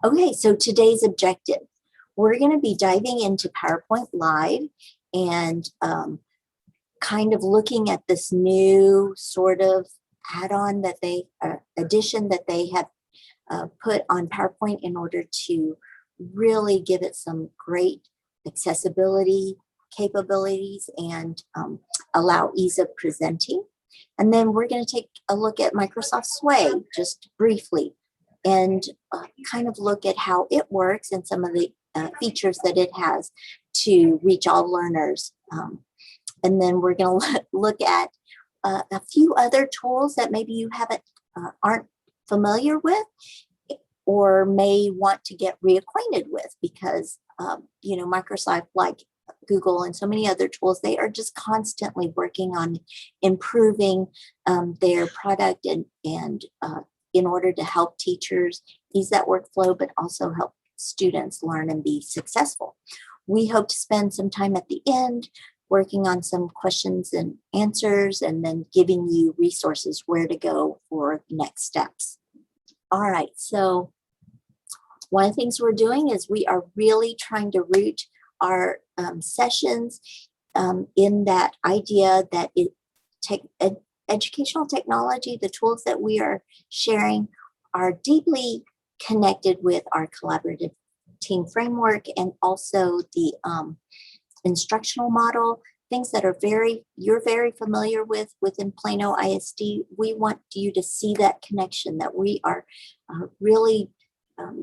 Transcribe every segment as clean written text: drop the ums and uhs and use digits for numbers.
Okay, so today's objective, we're going to be diving into PowerPoint Live and kind of looking at this new sort of add-on that they, addition that they have put on PowerPoint in order to really give it some great accessibility capabilities and allow ease of presenting. And then we're going to take a look at Microsoft Sway just briefly and kind of look at how it works and some of the features that it has to reach all learners. And then we're going to look at a few other tools that maybe you aren't familiar with or may want to get reacquainted with, because you know, Microsoft, like Google and so many other tools, they are just constantly working on improving their product and in order to help teachers ease that workflow, but also help students learn and be successful. We hope to spend some time at the end working on some questions and answers, and then giving you resources where to go for next steps. All right, so one of the things we're doing is we are really trying to root our sessions in that idea that educational technology, the tools that we are sharing, are deeply connected with our collaborative team framework and also the instructional model, things that are you're very familiar with within Plano ISD. We want you to see that connection, that we are really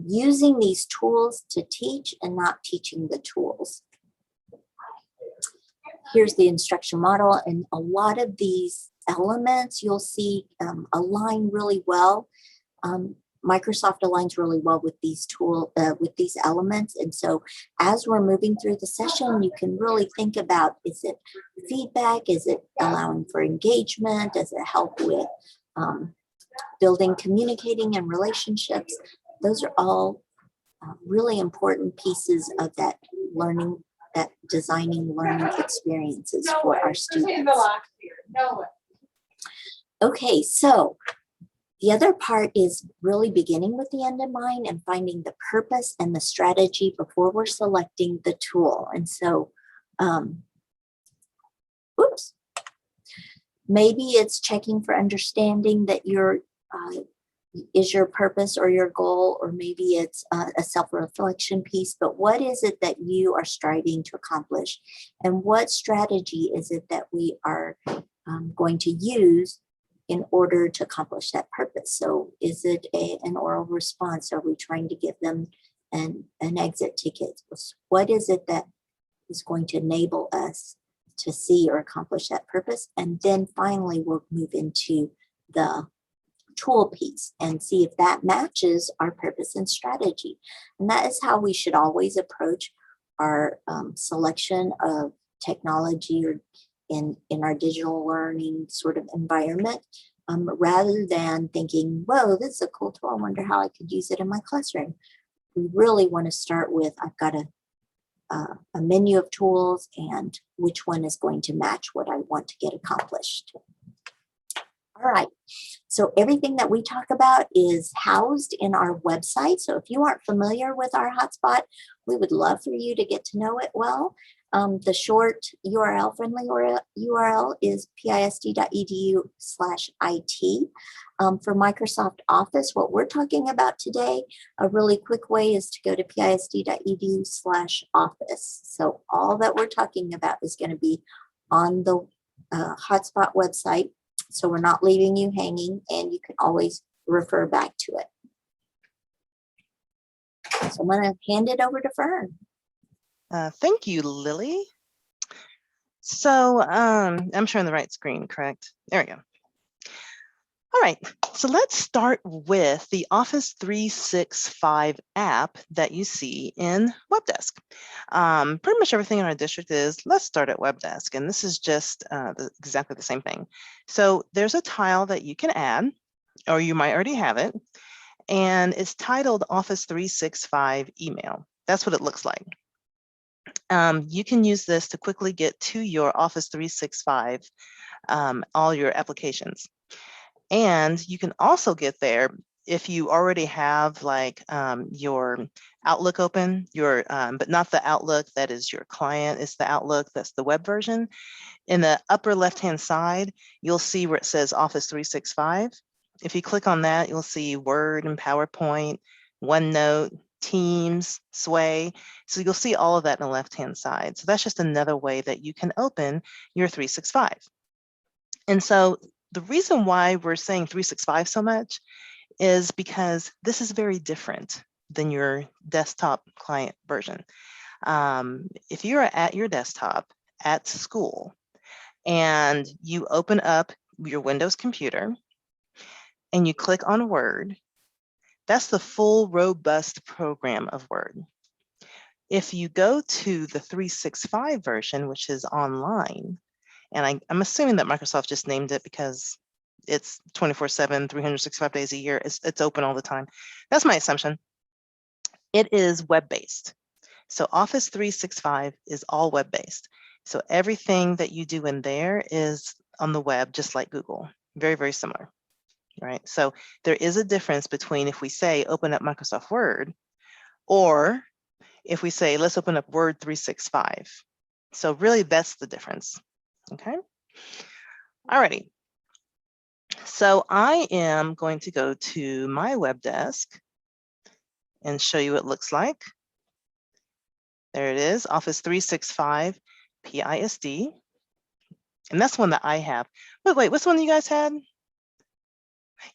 using these tools to teach and not teaching the tools. Here's the instruction model, and a lot of these elements you'll see align really well. Microsoft aligns really well with these with these elements. And so as we're moving through the session, you can really think about, is it feedback? Is it allowing for engagement? Does it help with building, communicating, and relationships? Those are all really important pieces of that learning, that designing learning experiences for our students. Okay, so the other part is really beginning with the end in mind and finding the purpose and the strategy before we're selecting the tool. And so, maybe it's checking for understanding that is your purpose or your goal, or maybe it's a self-reflection piece, but what is it that you are striving to accomplish? And what strategy is it that we are going to use in order to accomplish that purpose? So is it an oral response? Are we trying to give them an exit ticket? What is it that is going to enable us to see or accomplish that purpose? And then finally, we'll move into the tool piece and see if that matches our purpose and strategy. And that is how we should always approach our selection of technology or in our digital learning sort of environment, rather than thinking, whoa, this is a cool tool, I wonder how I could use it in my classroom. We really want to start with, I've got a menu of tools and which one is going to match what I want to get accomplished. All right, so everything that we talk about is housed in our website. So if you aren't familiar with our hotspot, we would love for you to get to know it well. The short URL, friendly URL is pisd.edu/IT. For Microsoft Office, what we're talking about today, a really quick way is to go to pisd.edu/office. So all that we're talking about is going to be on the hotspot website. So we're not leaving you hanging, and you can always refer back to it. So I'm going to hand it over to Fern. Thank you, Lily. So I'm showing the right screen, correct? There we go. All right, so let's start with the Office 365 app that you see in Webdesk. Pretty much everything in our district is, let's start at Webdesk, and this is just exactly the same thing. So there's a tile that you can add, or you might already have it, and it's titled Office 365 Email. That's what it looks like. You can use this to quickly get to your Office 365, all your applications. And you can also get there if you already have like your Outlook open, but not the Outlook that is your client, it's the Outlook that's the web version. In the upper left-hand side, you'll see where it says Office 365. If you click on that, you'll see Word and PowerPoint, OneNote, Teams, Sway. So you'll see all of that on the left-hand side. So that's just another way that you can open your 365. And so the reason why we're saying 365 so much is because this is very different than your desktop client version. If you're at your desktop at school and you open up your Windows computer and you click on Word, that's the full robust program of Word. If you go to the 365 version, which is online, and I'm assuming that Microsoft just named it because it's 24/7, 365 days a year, it's open all the time. That's my assumption. It is web-based. So Office 365 is all web-based. So everything that you do in there is on the web, just like Google. Very, very similar, right? So there is a difference between if we say open up Microsoft Word, or if we say let's open up Word 365. So really that's the difference, okay? Alrighty. So I am going to go to my web desk and show you what it looks like. There it is, Office 365 PISD. And that's one that I have. Wait, what's the one you guys had?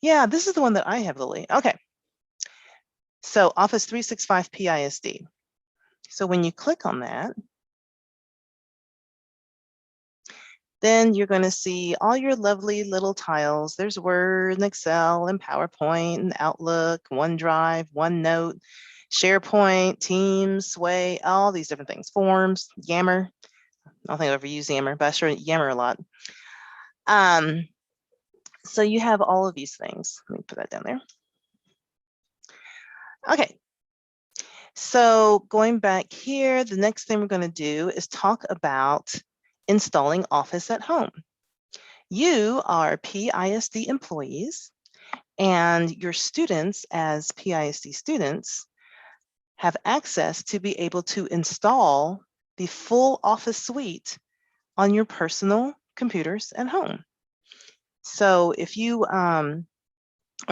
Yeah, this is the one that I have, Lily. Okay. So Office 365 PISD. So when you click on that, then you're going to see all your lovely little tiles. There's Word and Excel and PowerPoint and Outlook, OneDrive, OneNote, SharePoint, Teams, Sway, all these different things. Forms, Yammer. I don't think I've ever used Yammer, but I sure Yammer a lot. So you have all of these things. Let me put that down there. Okay. So going back here, the next thing we're going to do is talk about installing Office at home. You are PISD employees, and your students as PISD students have access to be able to install the full Office suite on your personal computers at home. So if you are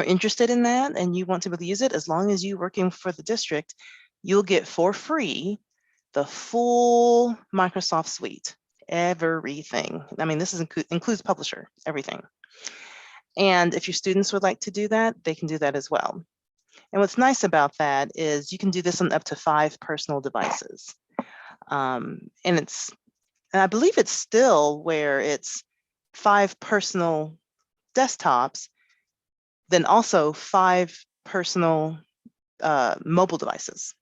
interested in that and you want to be able to use it, as long as you're working for the district, you'll get for free the full Microsoft suite, everything. I mean, this includes publisher, everything. And if your students would like to do that, they can do that as well. And what's nice about that is you can do this on up to 5 personal devices. And I believe it's still where it's 5 personal desktops, then also 5 personal mobile devices.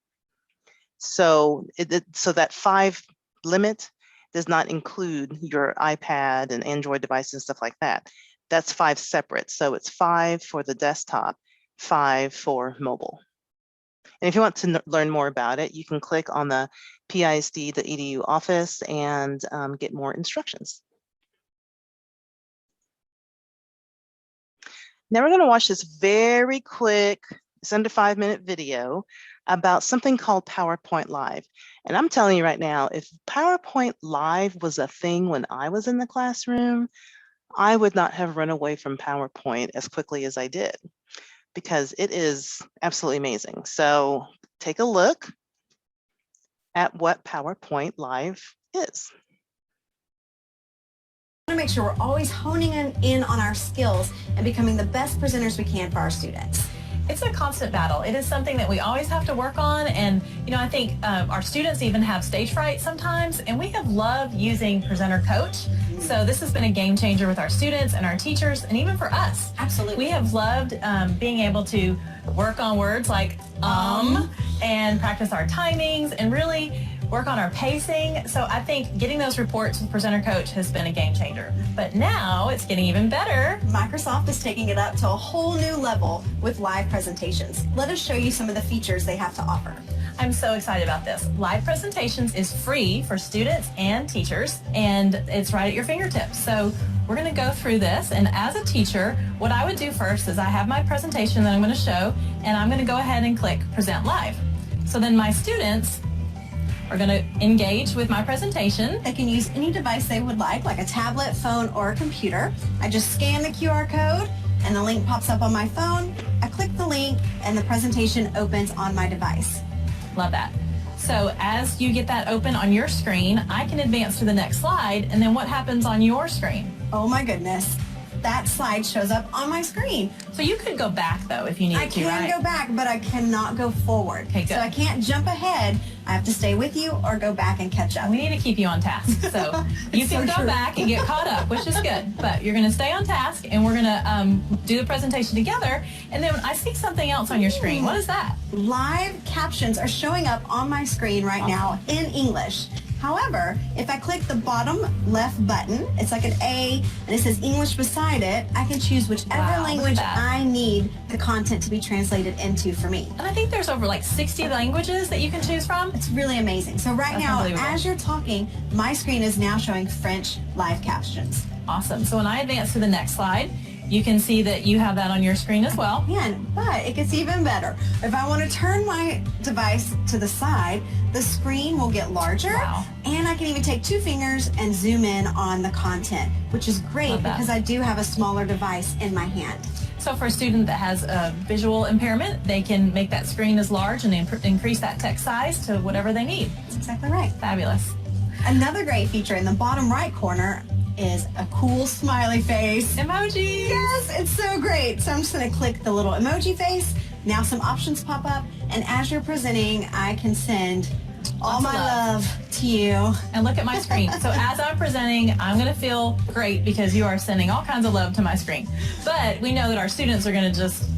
So so that 5 limit does not include your iPad and Android devices and stuff like that. That's 5 separate. So it's 5 for the desktop, 5 for mobile. And if you want to learn more about it, you can click on the PISD.edu office and get more instructions. Now we're going to watch this very quick, it's under 5-minute video about something called PowerPoint Live. And I'm telling you right now, if PowerPoint Live was a thing when I was in the classroom, I would not have run away from PowerPoint as quickly as I did, because it is absolutely amazing. So take a look at what PowerPoint Live is. We want to make sure we're always honing in on our skills and becoming the best presenters we can for our students. It's a constant battle. It is something that we always have to work on, and I think our students even have stage fright sometimes, and we have loved using Presenter Coach. So this has been a game changer with our students and our teachers, and even for us. Absolutely. We have loved being able to work on words like and practice our timings and really work on our pacing. So I think getting those reports with Presenter Coach has been a game changer. But now it's getting even better. Microsoft is taking it up to a whole new level with live presentations. Let us show you some of the features they have to offer. I'm so excited about this. Live presentations is free for students and teachers, and it's right at your fingertips. So we're going to go through this, and as a teacher, what I would do first is I have my presentation that I'm going to show, and I'm going to go ahead and click Present Live. So then my students are going to engage with my presentation. They can use any device they would like a tablet, phone, or a computer. I just scan the QR code and the link pops up on my phone. I click the link and the presentation opens on my device. Love that. So as you get that open on your screen, I can advance to the next slide, and then what happens on your screen? Oh my goodness. That slide shows up on my screen. So you could go back though if you needed to, right? I can go back, but I cannot go forward. Okay, good. So I can't jump ahead. I have to stay with you or go back and catch up. We need to keep you on task. So you can go back and get caught up, which is good. But you're going to stay on task, and we're going to do the presentation together. And then I see something else on your screen. What is that? Live captions are showing up on my screen right now in English. However, if I click the bottom left button, it's like an A, and it says English beside it, I can choose whichever language I need the content to be translated into for me. And I think there's over like 60 languages that you can choose from. It's really amazing. So right now, as you're talking, my screen is now showing French live captions. Awesome. So when I advance to the next slide, you can see that you have that on your screen as well. But it gets even better. If I want to turn my device to the side, the screen will get larger. Wow. And I can even take 2 fingers and zoom in on the content, which is great because I do have a smaller device in my hand. So for a student that has a visual impairment, they can make that screen as large and increase that text size to whatever they need. That's exactly right. Fabulous. Another great feature in the bottom right corner is a cool smiley face. Emoji. Yes, it's so great. So I'm just going to click the little emoji face. Now some options pop up, and as you're presenting, I can send all my love to you. And look at my screen. So as I'm presenting, I'm going to feel great because you are sending all kinds of love to my screen. But we know that our students are going to just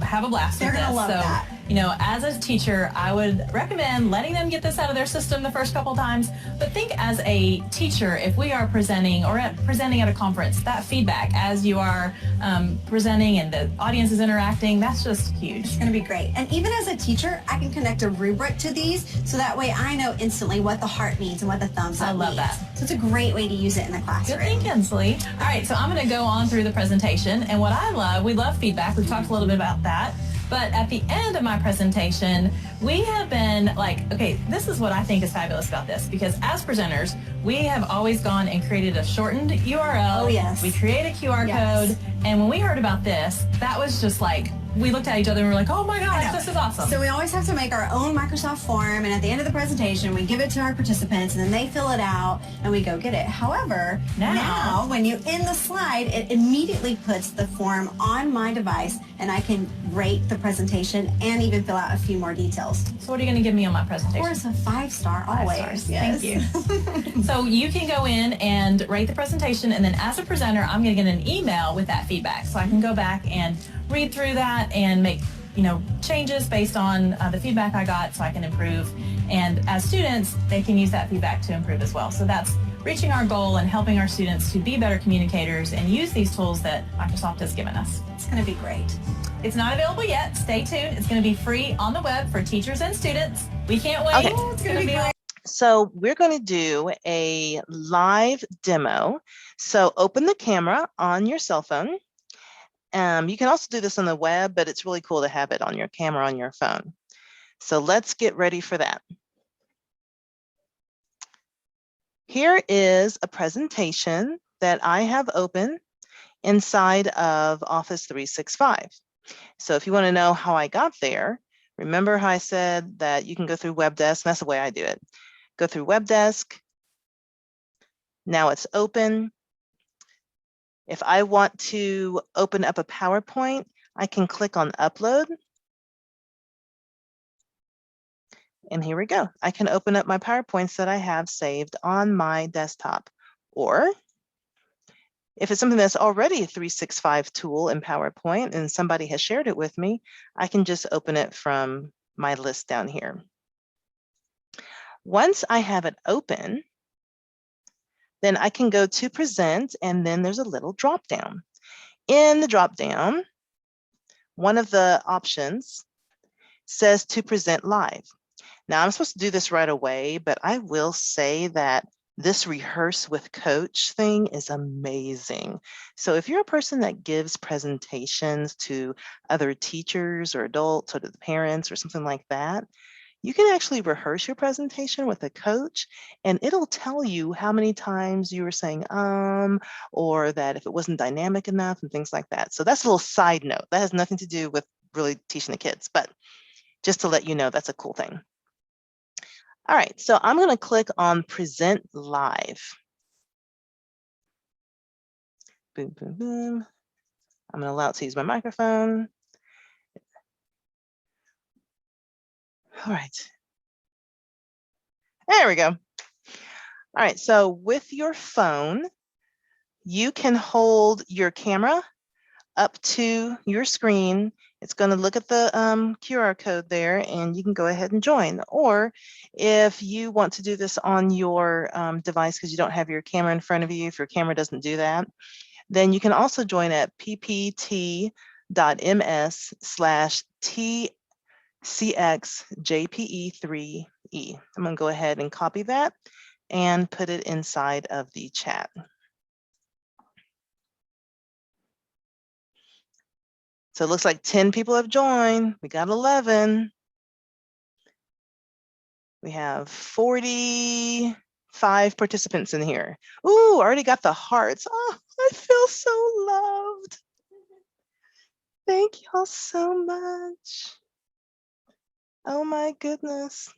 have a blast with this. They're going to love that. You know, as a teacher, I would recommend letting them get this out of their system the first couple times. But think as a teacher, if we are presenting or presenting at a conference, that feedback as you are presenting and the audience is interacting, that's just huge. It's going to be great. And even as a teacher, I can connect a rubric to these, so that way I know instantly what the heart means and what the thumbs up means. I love that. So it's a great way to use it in the classroom. Good thinking, Slee. All right, so I'm going to go on through the presentation. And what I love, we love feedback. We've talked a little bit about that. But at the end of my presentation, we have been like, okay, this is what I think is fabulous about this, because as presenters, we have always gone and created a shortened URL. Oh, yes. We create a QR code. And when we heard about this, that was just like, we looked at each other and we were like, oh my gosh, this is awesome. So we always have to make our own Microsoft form, and at the end of the presentation, we give it to our participants, and then they fill it out, and we go get it. However, now when you end the slide, it immediately puts the form on my device, and I can rate the presentation and even fill out a few more details. So what are you going to give me on my presentation? Of course, a 5-star always. 5 stars. Yes. Thank you. So you can go in and rate the presentation, and then as a presenter, I'm going to get an email with that feedback. So I can go back and read through that and make, changes based on the feedback I got so I can improve. And as students, they can use that feedback to improve as well. So that's reaching our goal and helping our students to be better communicators and use these tools that Microsoft has given us. It's going to be great. It's not available yet. Stay tuned. It's going to be free on the web for teachers and students. We can't wait. Okay. It's going to be great. So we're going to do a live demo. So open the camera on your cell phone. You can also do this on the web, but it's really cool to have it on your camera on your phone. So let's get ready for that. Here is a presentation that I have open inside of Office 365. So if you want to know how I got there, remember how I said that you can go through Web Desk? That's the way I do it. Go through Web Desk. Now it's open. If I want to open up a PowerPoint, I can click on Upload. And here we go. I can open up my PowerPoints that I have saved on my desktop. Or if it's something that's already a 365 tool in PowerPoint and somebody has shared it with me, I can just open it from my list down here. Once I have it open, then I can go to present, and then there's a little drop down. In the drop down, one of the options says to present live. Now I'm supposed to do this right away, but I will say that this rehearse with coach thing is amazing. So if you're a person that gives presentations to other teachers or adults or to the parents or something like that, you can actually rehearse your presentation with a coach, and it'll tell you how many times you were saying or that if it wasn't dynamic enough and things like that. So that's a little side note. That has nothing to do with really teaching the kids, but just to let you know, that's a cool thing. All right, so I'm going to click on Present Live. Boom, boom, boom. I'm going to allow it to use my microphone. All right. There we go. All right, so with your phone, you can hold your camera up to your screen. It's going to look at the QR code there, and you can go ahead and join. Or if you want to do this on your device because you don't have your camera in front of you, if your camera doesn't do that, then you can also join at ppt.ms/tcxjpe3e. I'm going to go ahead and copy that and put it inside of the chat. So it looks like 10 people have joined. We got 11. We have 45 participants in here. Ooh, already got the hearts. Oh, I feel so loved. Thank y'all so much. Oh my goodness.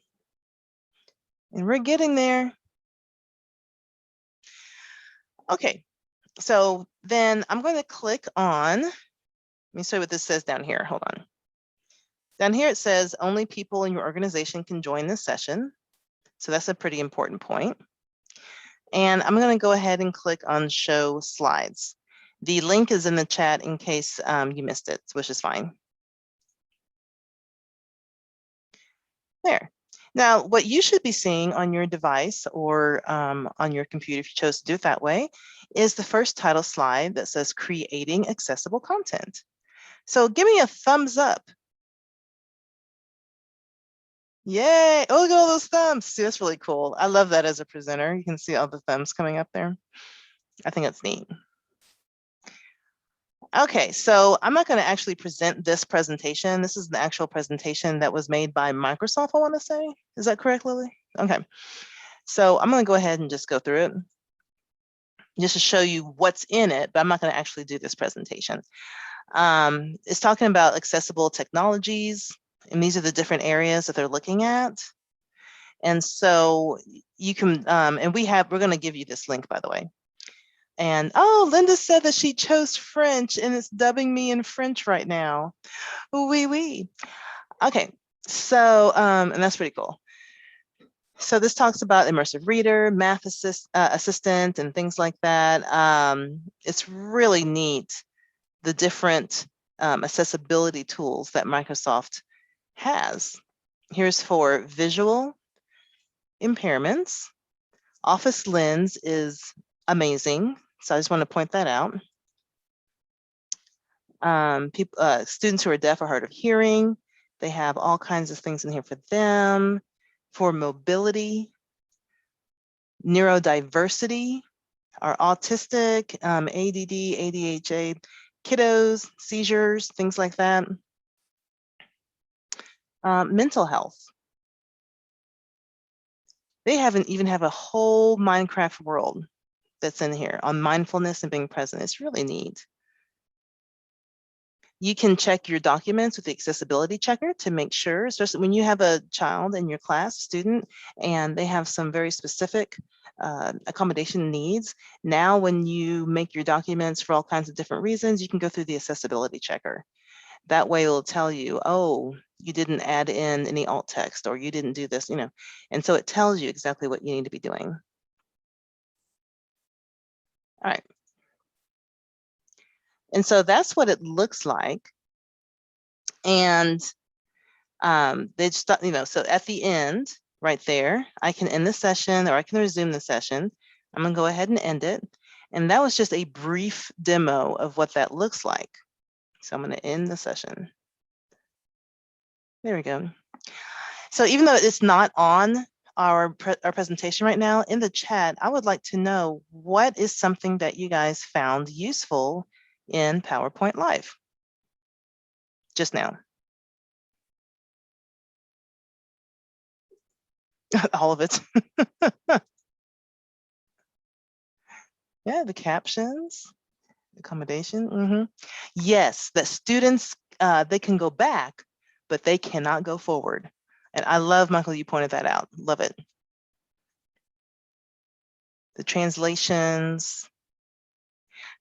And we're getting there. Okay, so then I'm going to click on, let me show you what this says down here. Hold on. Down here it says only people in your organization can join this session. So that's a pretty important point. And I'm going to go ahead and click on show slides. The link is in the chat in case you missed it, which is fine. There. Now, what you should be seeing on your device or on your computer, if you chose to do it that way, is the first title slide that says creating accessible content. So give me a thumbs up. Yay. Oh, look at all those thumbs. See, that's really cool. I love that as a presenter. You can see all the thumbs coming up there. I think that's neat. Okay, so I'm not going to actually present this presentation. This is the actual presentation that was made by Microsoft, I want to say. Is that correct, Lily? Okay. So I'm going to go ahead and just go through it just to show you what's in it, but I'm not going to actually do this presentation. It's talking about accessible technologies, and these are the different areas that they're looking at. And so you can, and we're going to give you this link, by the way. And oh, Linda said that she chose French and it's dubbing me in French right now. Oui. Okay, so, and that's pretty cool. So this talks about Immersive Reader, Math Assistant, and things like that. It's really neat, the different accessibility tools that Microsoft has. Here's for visual impairments. Office Lens is amazing. So I just want to point that out. Students who are deaf or hard of hearing, they have all kinds of things in here for them. For mobility, neurodiversity, are autistic, ADD, ADHD, kiddos, seizures, things like that. Mental health. They even have a whole Minecraft world that's in here on mindfulness and being present. It's really neat. You can check your documents with the accessibility checker to make sure, especially when you have a child in your class, student, and they have some very specific accommodation needs. Now, when you make your documents for all kinds of different reasons, you can go through the accessibility checker. That way it'll tell you, oh, you didn't add in any alt text, or you didn't do this, you know, and so it tells you exactly what you need to be doing. All right. And so that's what it looks like. And they just, you know, so at the end, right there, I can end the session or I can resume the session. I'm gonna go ahead and end it. And that was just a brief demo of what that looks like. So I'm gonna end the session. There we go. So even though it's not on our presentation right now, in the chat, I would like to know what is something that you guys found useful in PowerPoint Live just now. All of it. Yeah, the captions, accommodation. Yes, that students, they can go back, but they cannot go forward. And I love, Michael, you pointed that out. Love it. The translations.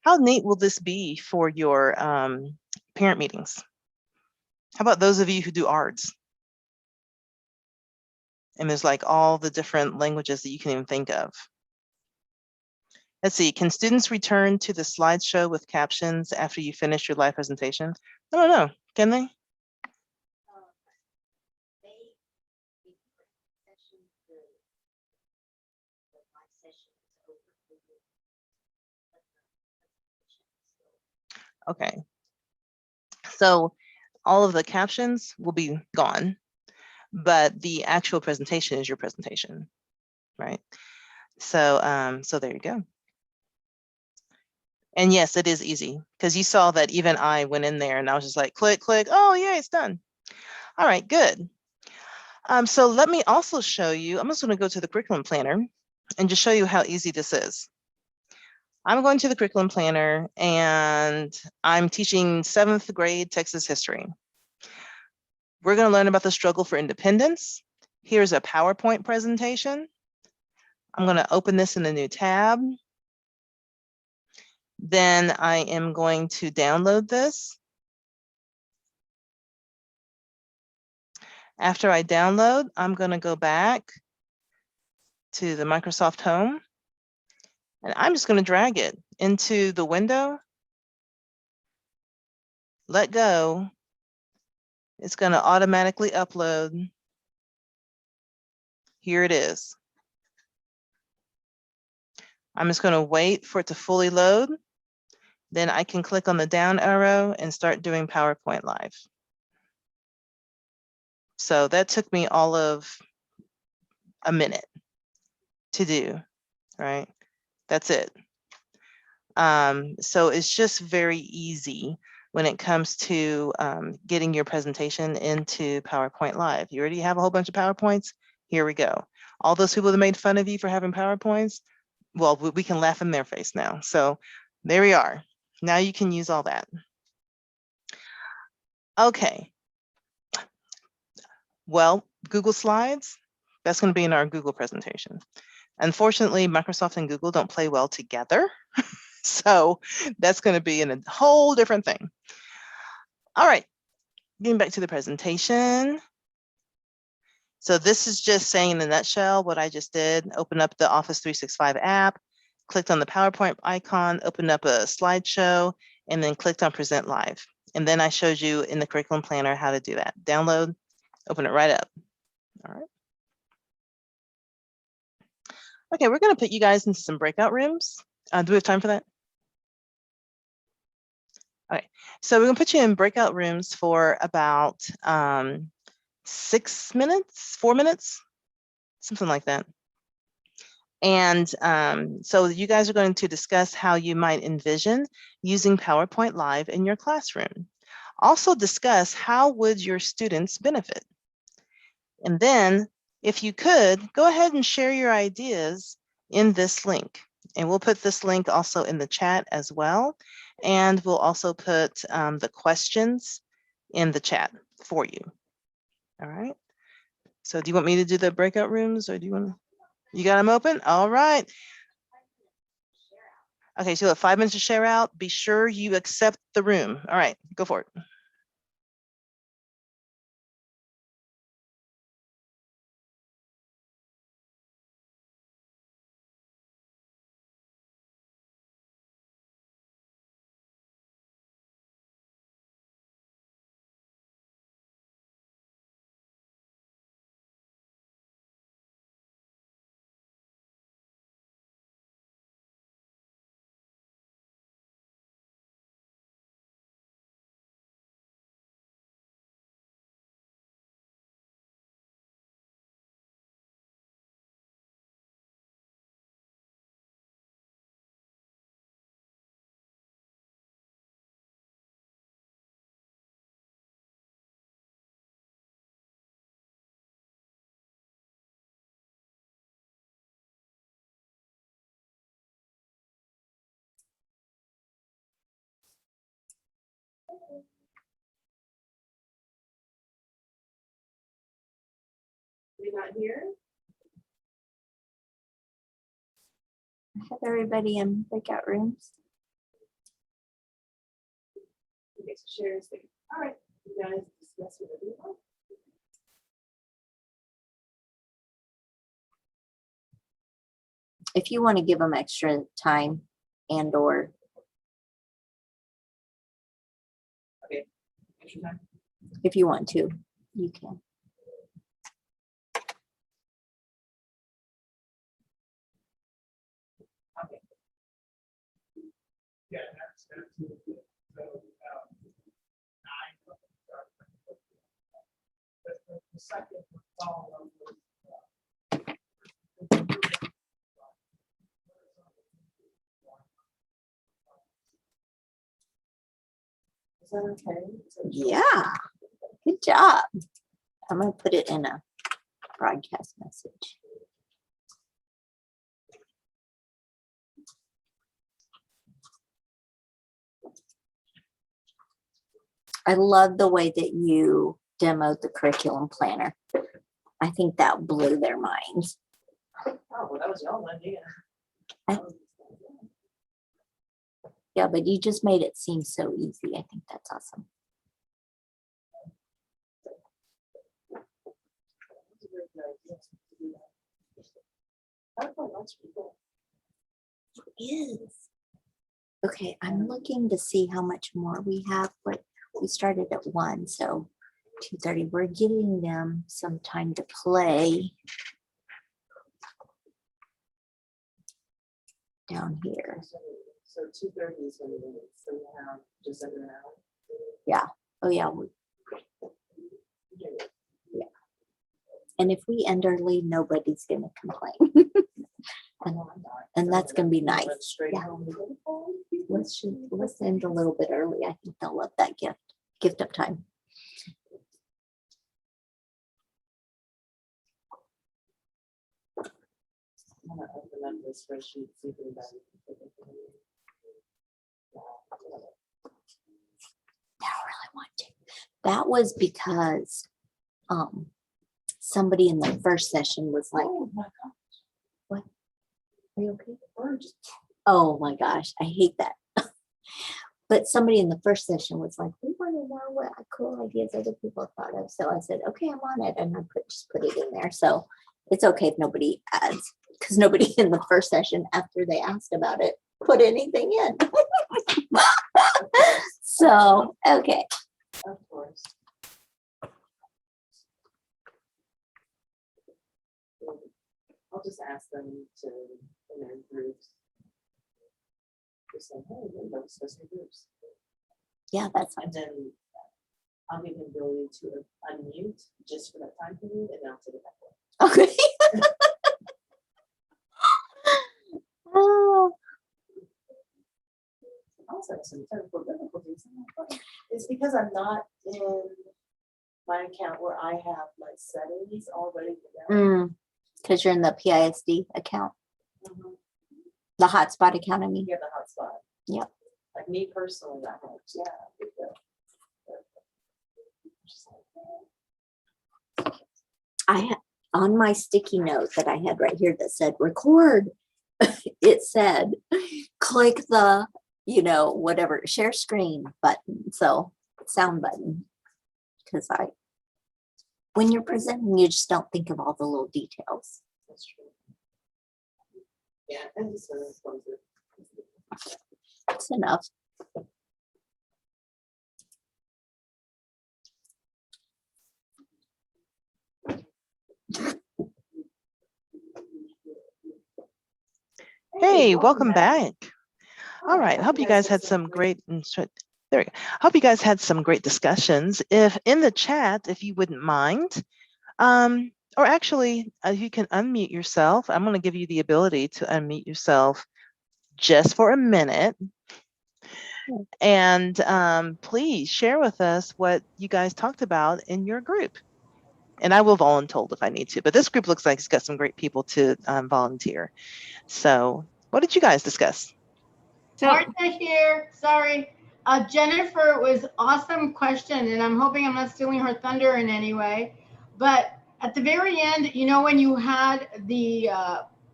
How neat will this be for your parent meetings? How about those of you who do ARDS? And there's like all the different languages that you can even think of. Let's see, can students return to the slideshow with captions after you finish your live presentation? I don't know, can they? Okay. So all of the captions will be gone, but the actual presentation is your presentation, right? So, so there you go. And yes, it is easy because you saw that even I went in there and I was just like, click, click. Oh, yeah, it's done. All right, good. So let me also show you, I'm just going to go to the curriculum planner and just show you how easy this is. I'm going to the curriculum planner and I'm teaching 7th grade Texas history. We're going to learn about the struggle for independence. Here's a PowerPoint presentation. I'm going to open this in a new tab. Then I am going to download this. After I download, I'm going to go back to the Microsoft Home. And I'm just going to drag it into the window. Let go. It's going to automatically upload. Here it is. I'm just going to wait for it to fully load. Then I can click on the down arrow and start doing PowerPoint Live. So that took me all of a minute to do, right? That's it. So it's just very easy when it comes to getting your presentation into PowerPoint Live. You already have a whole bunch of PowerPoints. Here we go. All those people that made fun of you for having PowerPoints, well, we can laugh in their face now. So there we are. Now you can use all that. Okay. Well, Google Slides, that's going to be in our Google presentation. Unfortunately, Microsoft and Google don't play well together. So that's going to be in a whole different thing. All right, getting back to the presentation. So this is just saying in a nutshell what I just did. Open up the Office 365 app, clicked on the PowerPoint icon, opened up a slideshow, and then clicked on Present Live. And then I showed you in the curriculum planner how to do that. Download, open it right up. All right. Okay, we're going to put you guys into some breakout rooms. Do we have time for that? Okay, so we're going to put you in breakout rooms for about 6 minutes, 4 minutes, something like that. And so you guys are going to discuss how you might envision using PowerPoint Live in your classroom. Also discuss how would your students benefit. And then if you could, go ahead and share your ideas in this link. And we'll put this link also in the chat as well. And we'll also put the questions in the chat for you. All right. So do you want me to do the breakout rooms or do you want to? You got them open? All right. Okay, so you have 5 minutes to share out. Be sure you accept the room. All right, go for it. You're not here? Have everybody in breakout rooms. Okay, so Sharon's there. All right, you guys discuss whatever you want. If you want to give them extra time and or Extra time. if you want to, you can. Okay. Yeah, that's absolutely. So, the second would follow with, Is that okay? Yeah, good job. I'm going to put it in a broadcast message. I love the way that you demoed the curriculum planner. I think that blew their minds. Oh, well, that was y'all idea. Yeah, but you just made it seem so easy. I think that's awesome. It is. Okay, I'm looking to see how much more we have, but we started at 1, so 2:30. We're giving them some time to play down here. So 2:30 is when we leave, so we have just under an hour. Oh yeah, and if we end early, nobody's gonna complain. And that's gonna be nice. Yeah. Let's end a little bit early. I think they'll love that gift of time. I'm gonna open up the spreadsheet, see if anybody. I really want to. That was because somebody in the first session was like, Oh my God. what? Are you okay? Or just Oh my gosh, I hate that. But somebody in the first session was like, we want to know what cool ideas other people thought of. So I said, okay, I'm on it. And I just put it in there. So it's okay if nobody adds, because nobody in the first session after they asked about it put anything in. So, okay. of course. I'll just ask them to, in their groups. Just say, hey, we're going to discuss your groups. Yeah, that's fine. And then I'll give them the ability to unmute just for that time period, and then I'll take it back away. Okay. Oh, Also, some technical difficulties. It's because I'm not in my account where I have my settings already. because you're in the PISD account, Mhm. the hotspot account, I mean. You have the hotspot. Yep. Like me personally, that helps. Yeah. I had on my sticky note that I had right here that said record, it said click the, whatever, share screen button. So sound button. Because when you're presenting, you just don't think of all the little details. That's true. Yeah, and just close it. That's enough. Hey, welcome back. All right, hope you guys had some great there we go. Hope you guys had some great discussions. If in the chat, if you wouldn't mind, or actually you can unmute yourself. I'm going to give you the ability to unmute yourself just for a minute. And please share with us what you guys talked about in your group. And I will volunteer if I need to, but this group looks like it's got some great people to volunteer. So what did you guys discuss? Martha here, sorry. Jennifer, it was awesome question, and I'm hoping I'm not stealing her thunder in any way. But at the very end, you know, when you had the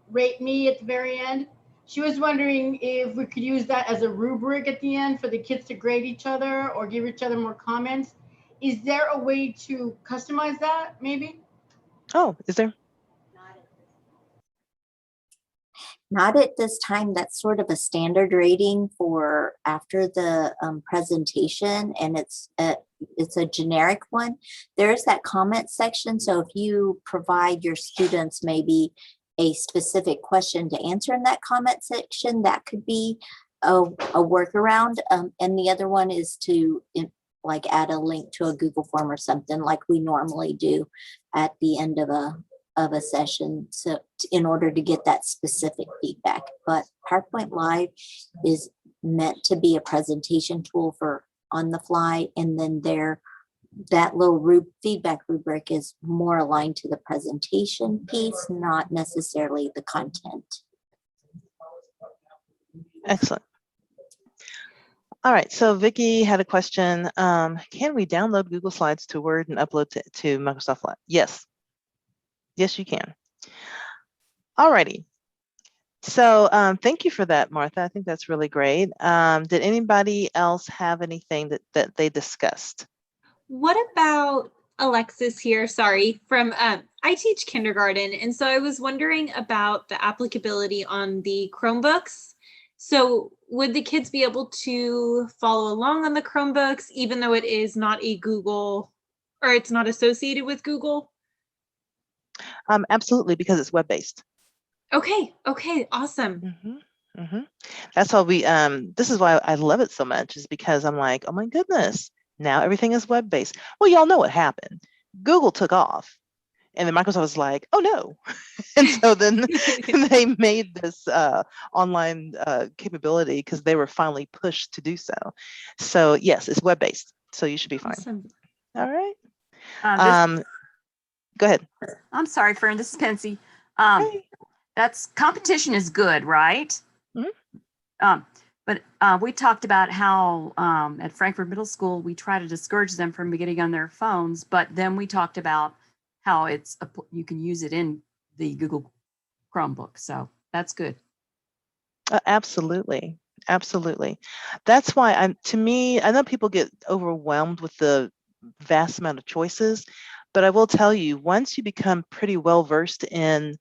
rate me at the very end, she was wondering if we could use that as a rubric at the end for the kids to grade each other or give each other more comments. Is there a way to customize that, maybe? Oh, is there? Not at this time. That's sort of a standard rating for after the presentation, and it's a generic one. There's that comment section. So if you provide your students maybe a specific question to answer in that comment section, that could be a workaround. And the other one is to like add a link to a Google form or something like we normally do at the end of a session, so in order to get that specific feedback. But PowerPoint Live is meant to be a presentation tool for on the fly, and then that little feedback rubric is more aligned to the presentation piece, not necessarily the content. Excellent. All right, so Vicky had a question. Can we download Google Slides to Word and upload to Microsoft Live? Yes. Yes, you can. All righty. So thank you for that, Martha. I think that's really great. Did anybody else have anything that they discussed? What about Alexis here? Sorry, from I teach kindergarten, and so I was wondering about the applicability on the Chromebooks. So would the kids be able to follow along on the Chromebooks, even though it is not a Google, or it's not associated with Google? Absolutely, because it's web-based. Okay, awesome. Mm-hmm, mm-hmm. That's why we, this is why I love it so much, is because I'm like, oh my goodness, now everything is web-based. Well, y'all know what happened. Google took off, and then Microsoft was like, oh no. And so then they made this online capability because they were finally pushed to do so. So yes, it's web-based, so you should be fine. Awesome. All right. Go ahead. I'm sorry, Fern. This is Pensy. Hey. That's competition is good, right? Mm-hmm. But we talked about how at Frankfurt Middle School we try to discourage them from getting on their phones, but then we talked about how you can use it in the Google Chromebook. So that's good. Absolutely. That's why to me, I know people get overwhelmed with the vast amount of choices, but I will tell you, once you become pretty well versed in,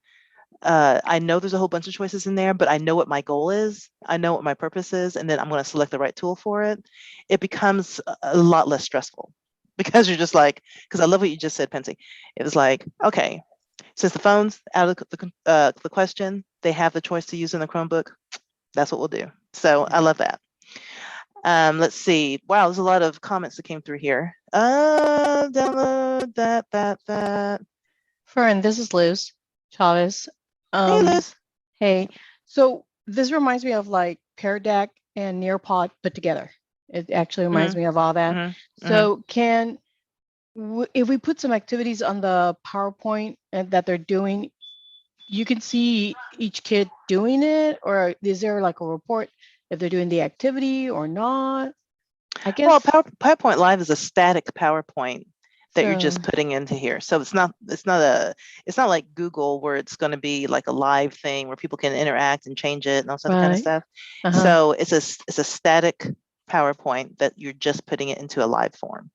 I know there's a whole bunch of choices in there, but I know what my goal is, I know what my purpose is, and then I'm going to select the right tool for it. It becomes a lot less stressful because you're just like, because I love what you just said, Pensy. It was like, okay, since the phone's out of the question, they have the choice to use in the Chromebook. That's what we'll do. So I love that. Let's see. Wow, there's a lot of comments that came through here. Download that. Fern, this is Liz Chavez. Hey, Liz. Hey, so this reminds me of like Pear Deck and Nearpod put together. It actually reminds me of all that. So if we put some activities on the PowerPoint that they're doing, you can see each kid doing it, or is there like a report if they're doing the activity or not? I guess. Well, PowerPoint Live is a static PowerPoint that you're just putting into here. So it's not like Google where it's going to be like a live thing where people can interact and change it and all that kind of stuff. So it's a static PowerPoint that you're just putting it into a live form.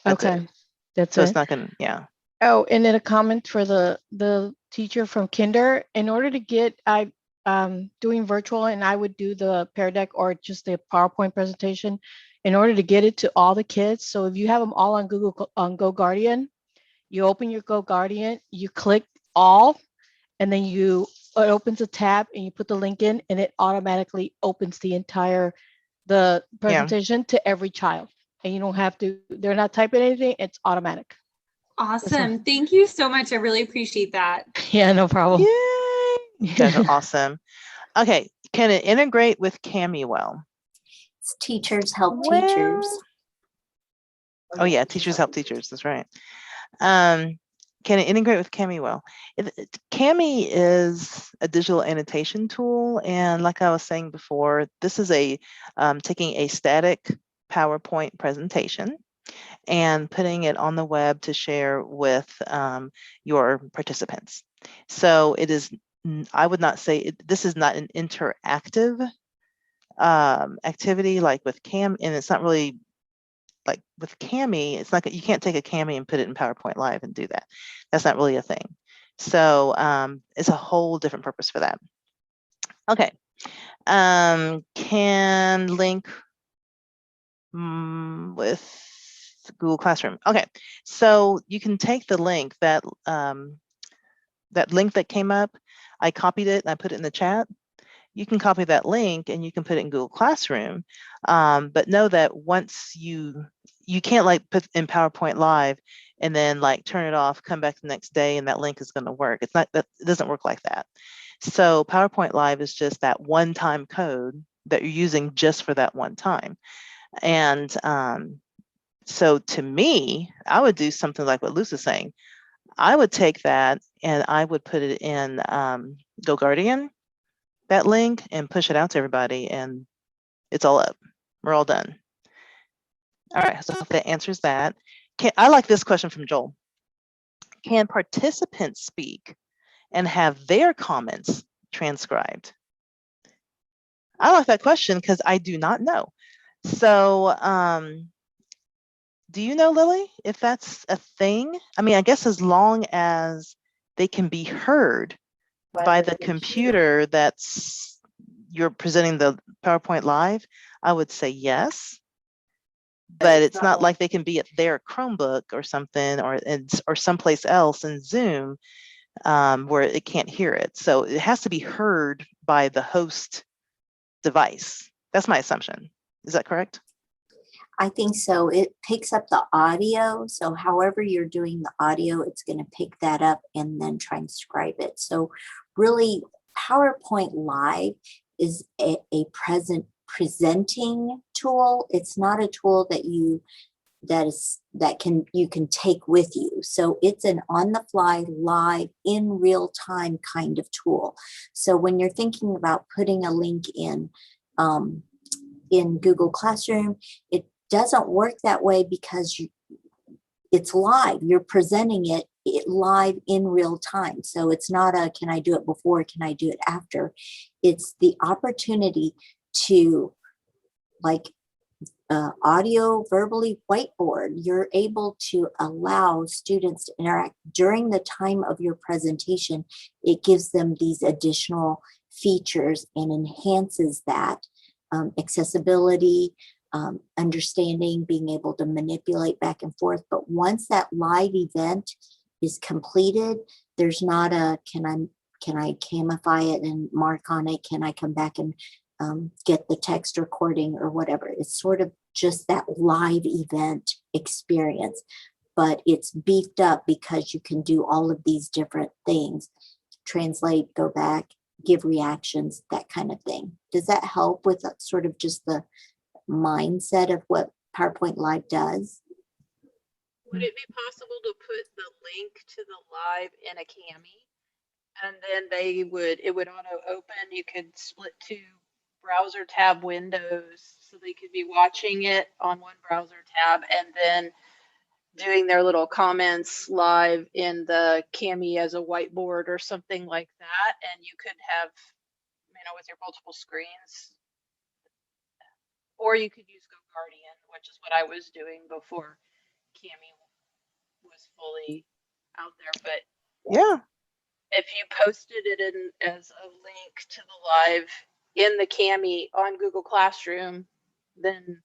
That's it. So it's not going to, yeah. Oh, and then a comment for the teacher from Kinder. In order to get, doing virtual, and I would do the Pear Deck or just the PowerPoint presentation in order to get it to all the kids. So if you have them all on GoGuardian, you open your GoGuardian, you click all, and then it opens a tab and you put the link in, and it automatically opens the presentation to every child. And you don't have to, they're not typing anything, it's automatic. Awesome. Thank you so much. I really appreciate that. Yeah, no problem. Yay! You guys are awesome. Okay, can it integrate with Camuel? It's teachers help teachers. Oh yeah, teachers help teachers. That's right. Can it integrate with Camuel? Cami is a digital annotation tool, and like I was saying before, this is taking a static PowerPoint presentation and putting it on the web to share with your participants. So it is, I would not say this is not an interactive activity like with Cam, and it's not really like with Cami. It's not, you can't take a Cami and put it in PowerPoint Live and do that. That's not really a thing. So it's a whole different purpose for that. Okay, can link with Google Classroom. Okay, so you can take the link that that link that came up. I copied it and I put it in the chat. You can copy that link and you can put it in Google Classroom. But know that once you can't like put in PowerPoint Live and then like turn it off, come back the next day and that link is going to work. It's not, that it doesn't work like that. So PowerPoint Live is just that one-time code that you're using just for that one time. And so to me, I would do something like what Luce is saying. I would take that and I would put it in GoGuardian, that link, and push it out to everybody, and it's all up. We're all done. All right, so if that answers that. I like this question from Joel. Can participants speak and have their comments transcribed? I like that question because I do not know. So do you know, Lily, if that's a thing? I mean, I guess as long as they can be heard by the computer that's you're presenting the PowerPoint Live, I would say yes. But it's not like they can be at their Chromebook or something, or someplace else in Zoom where it can't hear it. So it has to be heard by the host device. That's my assumption. Is that correct? I think so. It picks up the audio. So however you're doing the audio, it's going to pick that up and then transcribe it. So really, PowerPoint Live is a presenting tool. It's not a tool that you can take with you. So it's an on-the-fly, live, in real time kind of tool. So when you're thinking about putting a link in Google Classroom, it doesn't work that way because it's live. You're presenting it live in real time. So it's not a, can I do it before, can I do it after? It's the opportunity to like audio, verbally whiteboard. You're able to allow students to interact during the time of your presentation. It gives them these additional features and enhances that accessibility, understanding, being able to manipulate back and forth. But once that live event is completed, there's not a, can I camify it and mark on it? Can I come back and get the text recording or whatever? It's sort of just that live event experience, but it's beefed up because you can do all of these different things, translate, go back, give reactions, that kind of thing. Does that help with sort of just the mindset of what PowerPoint Live does? Would it be possible to put the link to the live in a Cami, and then it would auto open? You could split two browser tab windows so they could be watching it on one browser tab and then doing their little comments live in the Cami as a whiteboard or something like that. And you could have, with your multiple screens, or you could use GoGuardian, which is what I was doing before Cami was fully out there. But yeah, if you posted it in as a link to the live in the Cami on Google Classroom, then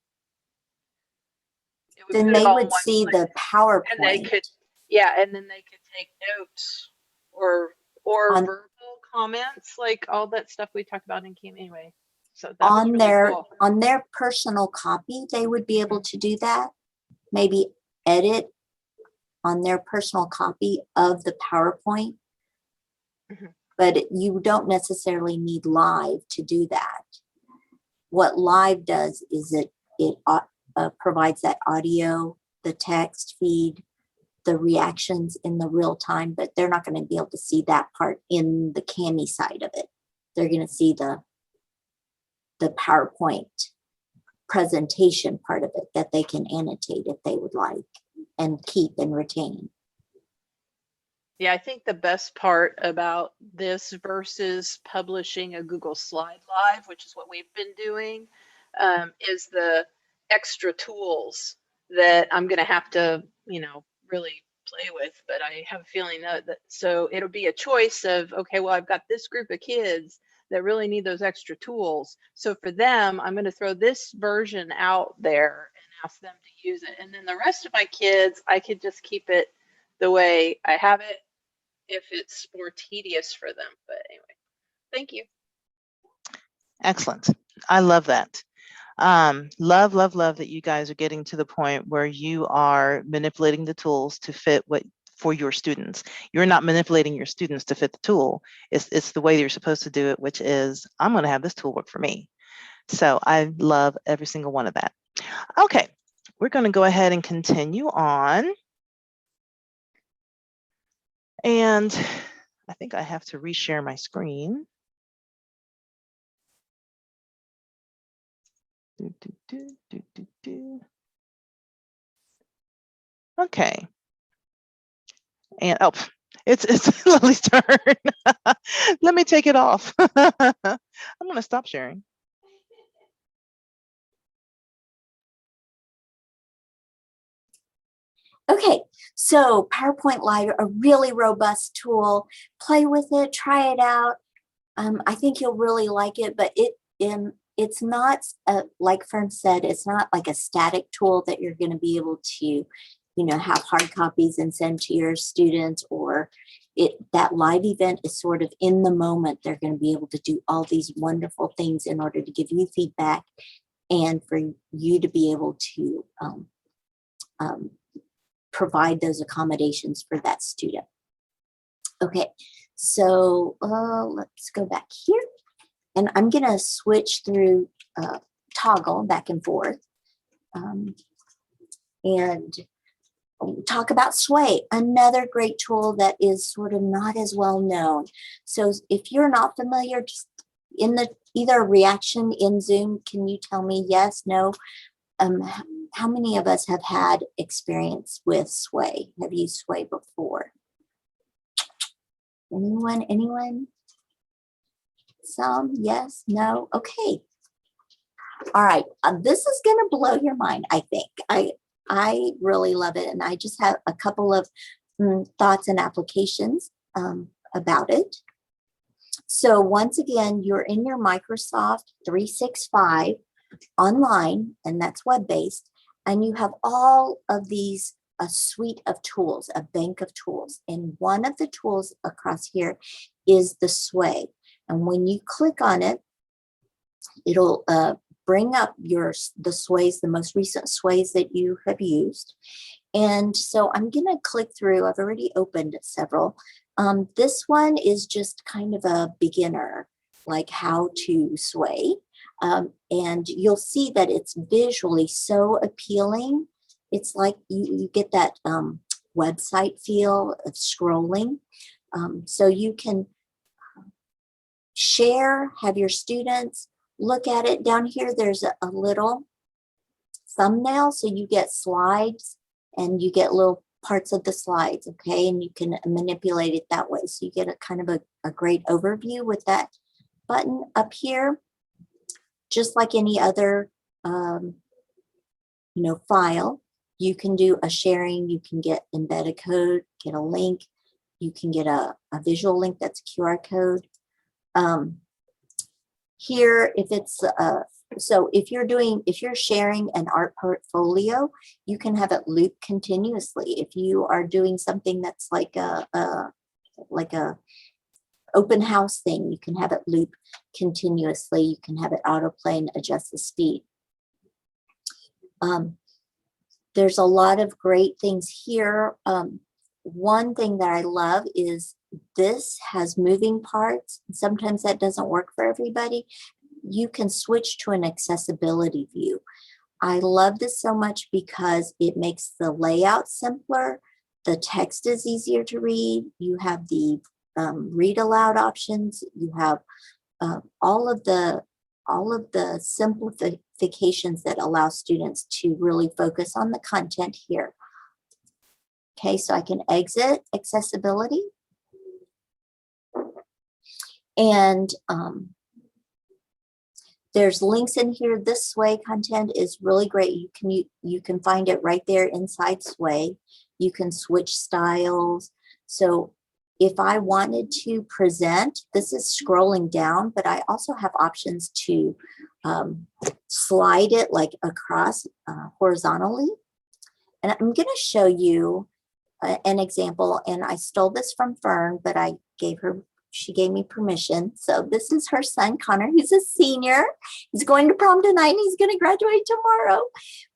it would Then put it they all would in one see place. the PowerPoint. And they could, and then they could take notes or On- verbal comments, like all that stuff we talked about in Cami anyway. So that was on really cool. on their personal copy, they would be able to do that. Maybe edit on their personal copy of the PowerPoint. But you don't necessarily need live to do that. What live does is it provides that audio, the text feed, the reactions in the real time, but they're not going to be able to see that part in the Cami side of it. They're going to see the PowerPoint presentation part of it that they can annotate if they would like and keep and retain. Yeah, I think the best part about this versus publishing a Google Slide Live, which is what we've been doing, is the extra tools that I'm going to have to, really play with. But I have a feeling that so it'll be a choice of, okay, well, I've got this group of kids that really need those extra tools. So for them, I'm going to throw this version out there and ask them to use it. And then the rest of my kids, I could just keep it the way I have it if it's more tedious for them. But anyway, thank you. Excellent. I love that. Love that you guys are getting to the point where you are manipulating the tools to fit what for your students. You're not manipulating your students to fit the tool. It's the way you're supposed to do it, which is, I'm going to have this tool work for me. So I love every single one of that. Okay, we're going to go ahead and continue on. And I think I have to reshare my screen. Okay. And oh, it's Lily's turn. Let me take it off. I'm going to stop sharing. Okay, so PowerPoint Live, a really robust tool. Play with it, try it out. I think you'll really like it, but it's not, like Fern said, it's not like a static tool that you're going to be able to, have hard copies and send to your students, or that live event is sort of in the moment. They're going to be able to do all these wonderful things in order to give you feedback and for you to be able to provide those accommodations for that student. Okay, so let's go back here. And I'm going to switch through toggle back and forth and talk about Sway, another great tool that is sort of not as well known. So if you're not familiar, just in the either reaction in Zoom, can you tell me yes, no? How many of us have had experience with Sway? Have used Sway before? Anyone? Some, yes, no, okay. All right, this is gonna blow your mind, I think. I really love it, and I just have a couple of thoughts and applications about it. So once again, you're in your Microsoft 365 online, and that's web-based, and you have all of these, a suite of tools, a bank of tools, and one of the tools across here is the Sway. And when you click on it, it'll bring up the sways, the most recent sways that you have used. And so I'm going to click through. I've already opened several. This one is just kind of a beginner, like how to sway. And you'll see that it's visually so appealing. It's like you get that website feel of scrolling. So you can share, have your students look at it. Down here, there's a little thumbnail, so you get slides and you get little parts of the slides, okay? And you can manipulate it that way. So you get a kind of a great overview with that button up here. Just like any other, file, you can do a sharing, you can get embedded code, get a link, you can get a visual link that's QR code. Here, if it's, so if you're sharing an art portfolio, you can have it loop continuously. If you are doing something that's like a open house thing, you can have it loop continuously. You can have it autoplay and adjust the speed. There's a lot of great things here. One thing that I love is this has moving parts. Sometimes that doesn't work for everybody. You can switch to an accessibility view. I love this so much because it makes the layout simpler. The text is easier to read. You have the read aloud options. You have all of the all of the simplifications that allow students to really focus on the content here. Okay, so I can exit accessibility. And there's links in here. This Sway content is really great. You can find it right there inside Sway. You can switch styles. So if I wanted to present, this is scrolling down, but I also have options to slide it like across horizontally. And I'm going to show you an example, and I stole this from Fern, but she gave me permission. So this is her son, Connor. He's a senior. He's going to prom tonight and he's going to graduate tomorrow.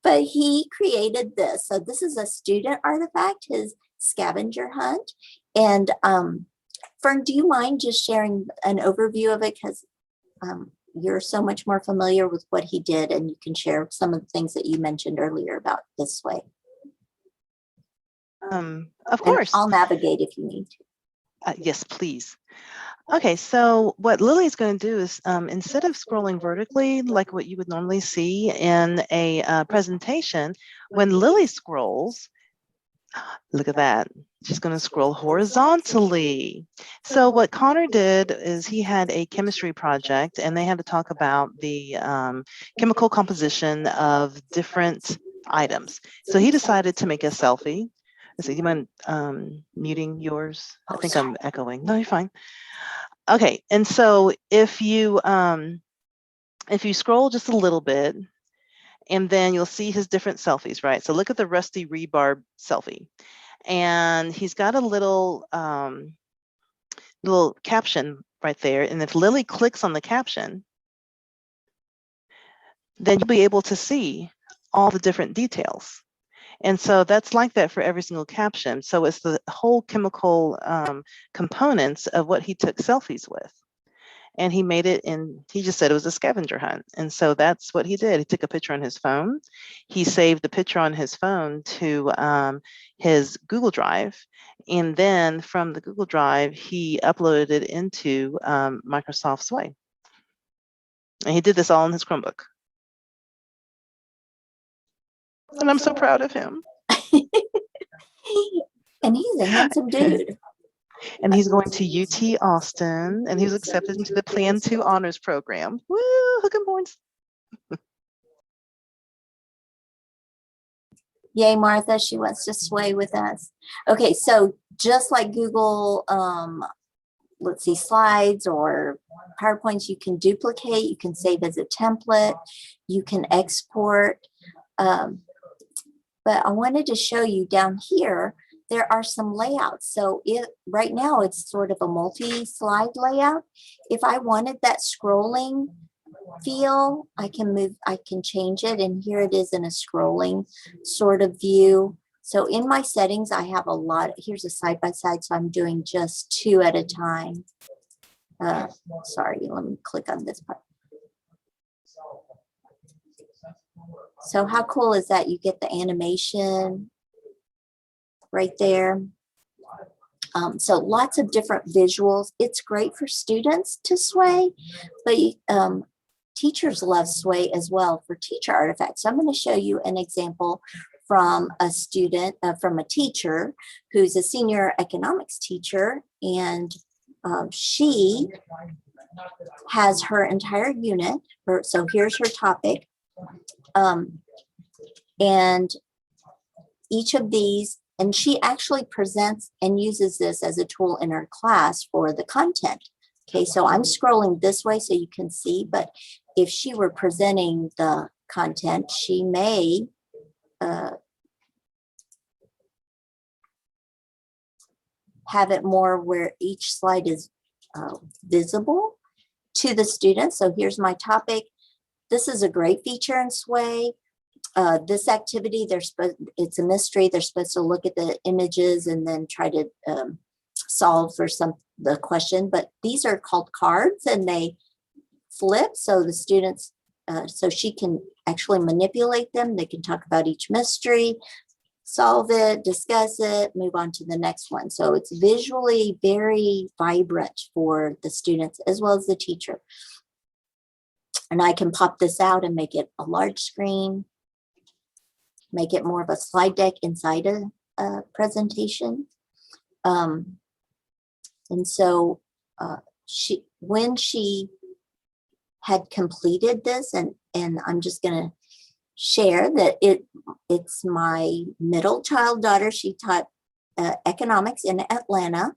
But he created this. So this is a student artifact, his scavenger hunt. And Fern, do you mind just sharing an overview of it? Because you're so much more familiar with what he did, and you can share some of the things that you mentioned earlier about This Way. Of course. And I'll navigate if you need to. Yes, please. Okay, so what Lily's going to do is instead of scrolling vertically like what you would normally see in a presentation, when Lily scrolls, look at that, she's going to scroll horizontally. So what Connor did is he had a chemistry project and they had to talk about the chemical composition of different items. So he decided to make a selfie. So you mind muting yours? I think I'm echoing. No, you're fine. Okay, and so if you scroll just a little bit, and then you'll see his different selfies, right? So look at the rusty rebar selfie, and he's got a little little caption right there. And if Lily clicks on the caption, then you'll be able to see all the different details. And so that's like that for every single caption. So it's the whole chemical components of what he took selfies with. And he made it in, he just said it was a scavenger hunt. And so that's what he did. He took a picture on his phone. He saved the picture on his phone to his Google Drive. And then from the Google Drive, he uploaded it into Microsoft Sway. And he did this all in his Chromebook. And I'm so proud of him. And he's a handsome dude. And he's going to UT Austin, and he was accepted into the Plan 2 honors program. Woo, hook 'em points. Yay, Martha, she wants to sway with us. Okay, so just like Google, let's see, Slides or PowerPoints, you can duplicate, you can save as a template, you can export. But I wanted to show you down here, there are some layouts. So right now it's sort of a multi-slide layout. If I wanted that scrolling feel, I can change it. And here it is in a scrolling sort of view. So in my settings, I have a lot. Here's a side-by-side. So I'm doing just 2 at a time. Sorry, let me click on this part. So how cool is that? You get the animation right there. So lots of different visuals. It's great for students to sway, but teachers love sway as well for teacher artifacts. So I'm going to show you an example from a student, from a teacher who's a senior economics teacher, and she has her entire unit. So here's her topic. And each of these, and she actually presents and uses this as a tool in her class for the content. Okay, so I'm scrolling this way so you can see, but if she were presenting the content, she may have it more where each slide is visible to the students. So here's my topic. This is a great feature in Sway. This activity, it's a mystery. They're supposed to look at the images and then try to solve for the question. But these are called cards, and they flip. So the students, so she can actually manipulate them. They can talk about each mystery, solve it, discuss it, move on to the next one. So it's visually very vibrant for the students as well as the teacher. And I can pop this out and make it a large screen, make it more of a slide deck inside a presentation. And so when she had completed this, and I'm just gonna share that it's my middle child daughter. She taught economics in Atlanta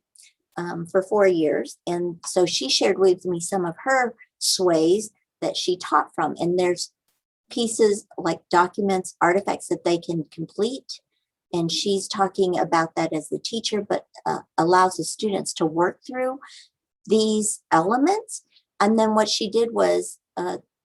for 4 years. And so she shared with me some of her sways that she taught from. And there's pieces like documents, artifacts that they can complete. And she's talking about that as the teacher, but allows the students to work through these elements. And then what she did was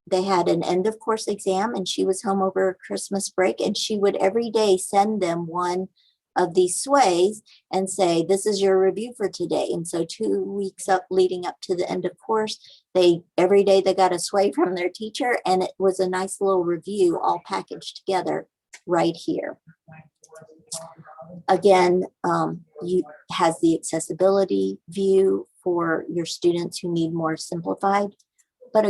they had an end of course exam, and she was home over Christmas break, and she would every day send them one of these sways and say, this is your review for today. And so 2 weeks up leading up to the end of course, every day they got a sway from their teacher, and it was a nice little review all packaged together right here. Again, has the accessibility view for your students who need more simplified, but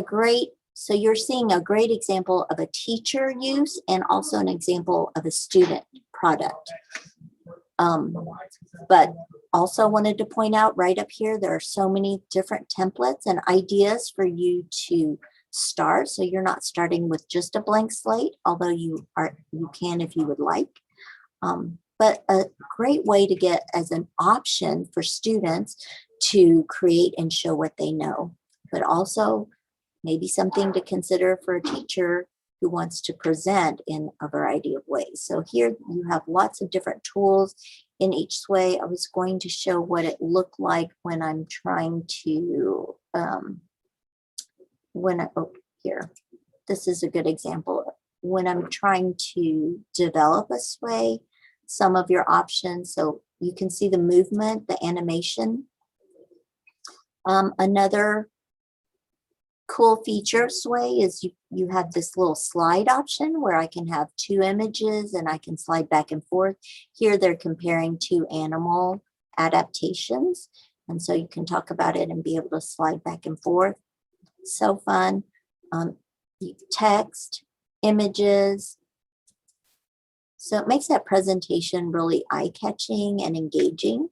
so you're seeing a great example of a teacher use and also an example of a student product. But also wanted to point out right up here, there are so many different templates and ideas for you to start. So you're not starting with just a blank slate, although you can if you would like. But a great way to get as an option for students to create and show what they know, but also maybe something to consider for a teacher who wants to present in a variety of ways. So here you have lots of different tools in each sway. I was going to show what it looked like when I'm trying to, here, this is a good example. When I'm trying to develop a sway, some of your options, so you can see the movement, the animation. Another cool feature of sway is you have this little slide option where I can have 2 images and I can slide back and forth. Here they're comparing 2 animal adaptations. And so you can talk about it and be able to slide back and forth. So fun. Text, images. So it makes that presentation really eye-catching and engaging.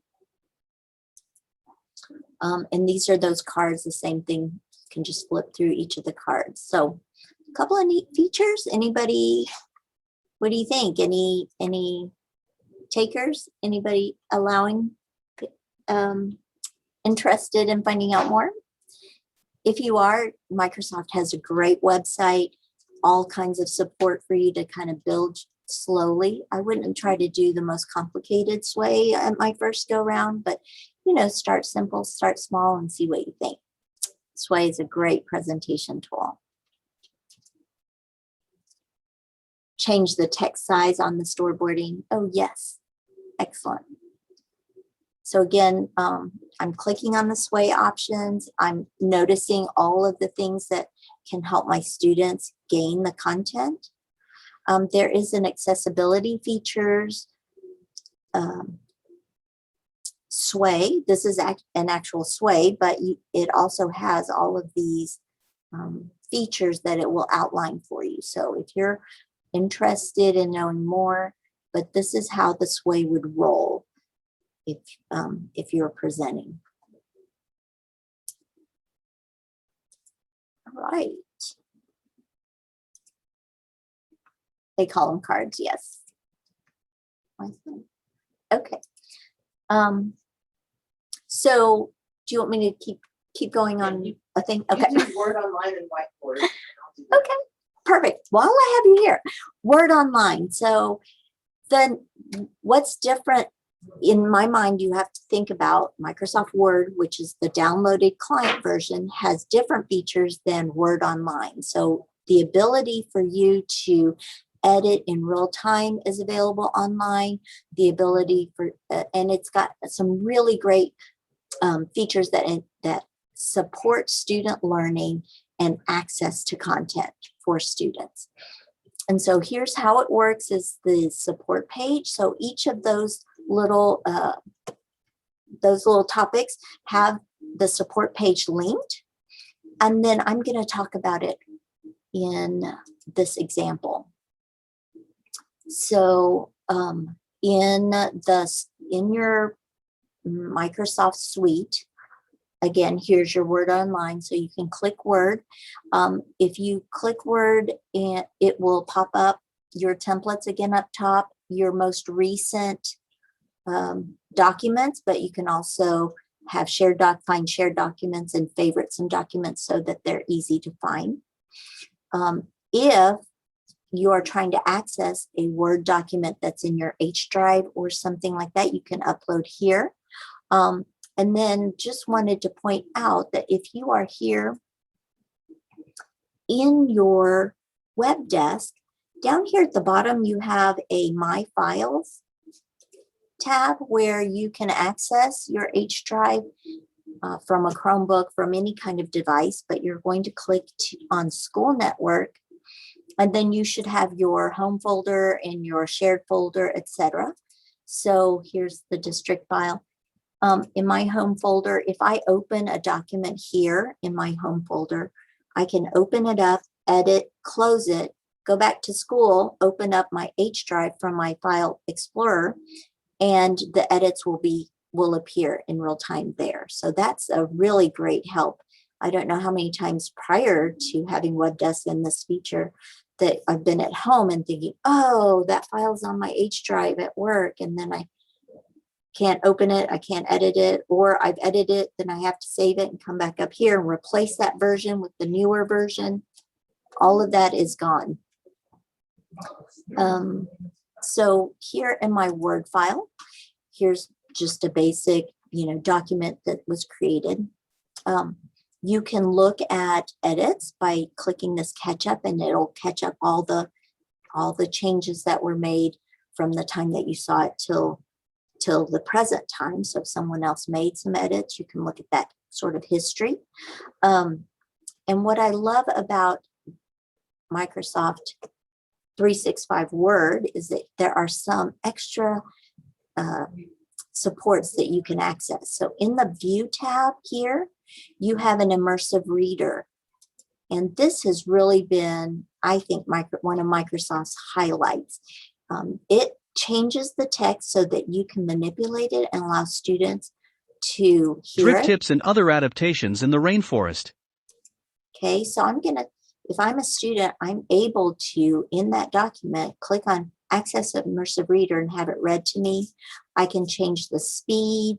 And these are those cards, the same thing. You can just flip through each of the cards. So a couple of neat features. Anybody, what do you think? Any takers? Anybody allowing, interested in finding out more? If you are, Microsoft has a great website, all kinds of support for you to kind of build slowly. I wouldn't try to do the most complicated sway at my first go round, but start simple, start small, and see what you think. Sway is a great presentation tool. Change the text size on the storyboarding. Oh yes, excellent. So again, I'm clicking on the sway options. I'm noticing all of the things that can help my students gain the content. There is an accessibility features sway. This is an actual sway, but it also has all of these features that it will outline for you. So if you're interested in knowing more, but this is how the sway would roll if you're presenting. All right. They call them cards, yes. Okay. So do you want me to keep going on a thing? Okay. You do Word Online and Whiteboard. Okay, perfect. While I have you here, Word Online. So then what's different in my mind, you have to think about Microsoft Word, which is the downloaded client version, has different features than Word Online. So the ability for you to edit in real time is available online. The ability for, and it's got some really great features that support student learning and access to content for students. And so here's how it works is the support page. So each of those little topics have the support page linked. And then I'm going to talk about it in this example. So in your Microsoft Suite, again, here's your Word Online, so you can click Word. If you click Word, and it will pop up your templates again up top, your most recent documents, but you can also have find shared documents and favorites and documents so that they're easy to find. If you are trying to access a Word document that's in your H drive or something like that, you can upload here. And then just wanted to point out that if you are here in your web desk, down here at the bottom, you have a My Files tab where you can access your H drive from a Chromebook, from any kind of device, but you're going to click on School Network, and then you should have your home folder and your shared folder, etc. So here's the district file. In my home folder, if I open a document here in my home folder, I can open it up, edit, close it, go back to school, open up my H drive from my File Explorer, and the edits will appear in real time there. So that's a really great help. I don't know how many times prior to having WebDesk and this feature that I've been at home and thinking, oh, that file's on my H drive at work, and then I can't open it, I can't edit it, or I've edited it, then I have to save it and come back up here and replace that version with the newer version. All of that is gone. So here in my Word file, here's just a basic, document that was created. You can look at edits by clicking this catch up, and it'll catch up all the changes that were made from the time that you saw it till the present time. So if someone else made some edits, you can look at that sort of history. And what I love about Microsoft 365 Word is that there are some extra supports that you can access. So in the View tab here, you have an Immersive Reader. And this has really been, I think, one of Microsoft's highlights. It changes the text so that you can manipulate it and allow students to hear Drift it. tips and other adaptations in the rainforest. Okay, so if I'm a student, I'm able to, in that document, click on Access Immersive Reader and have it read to me. I can change the speed,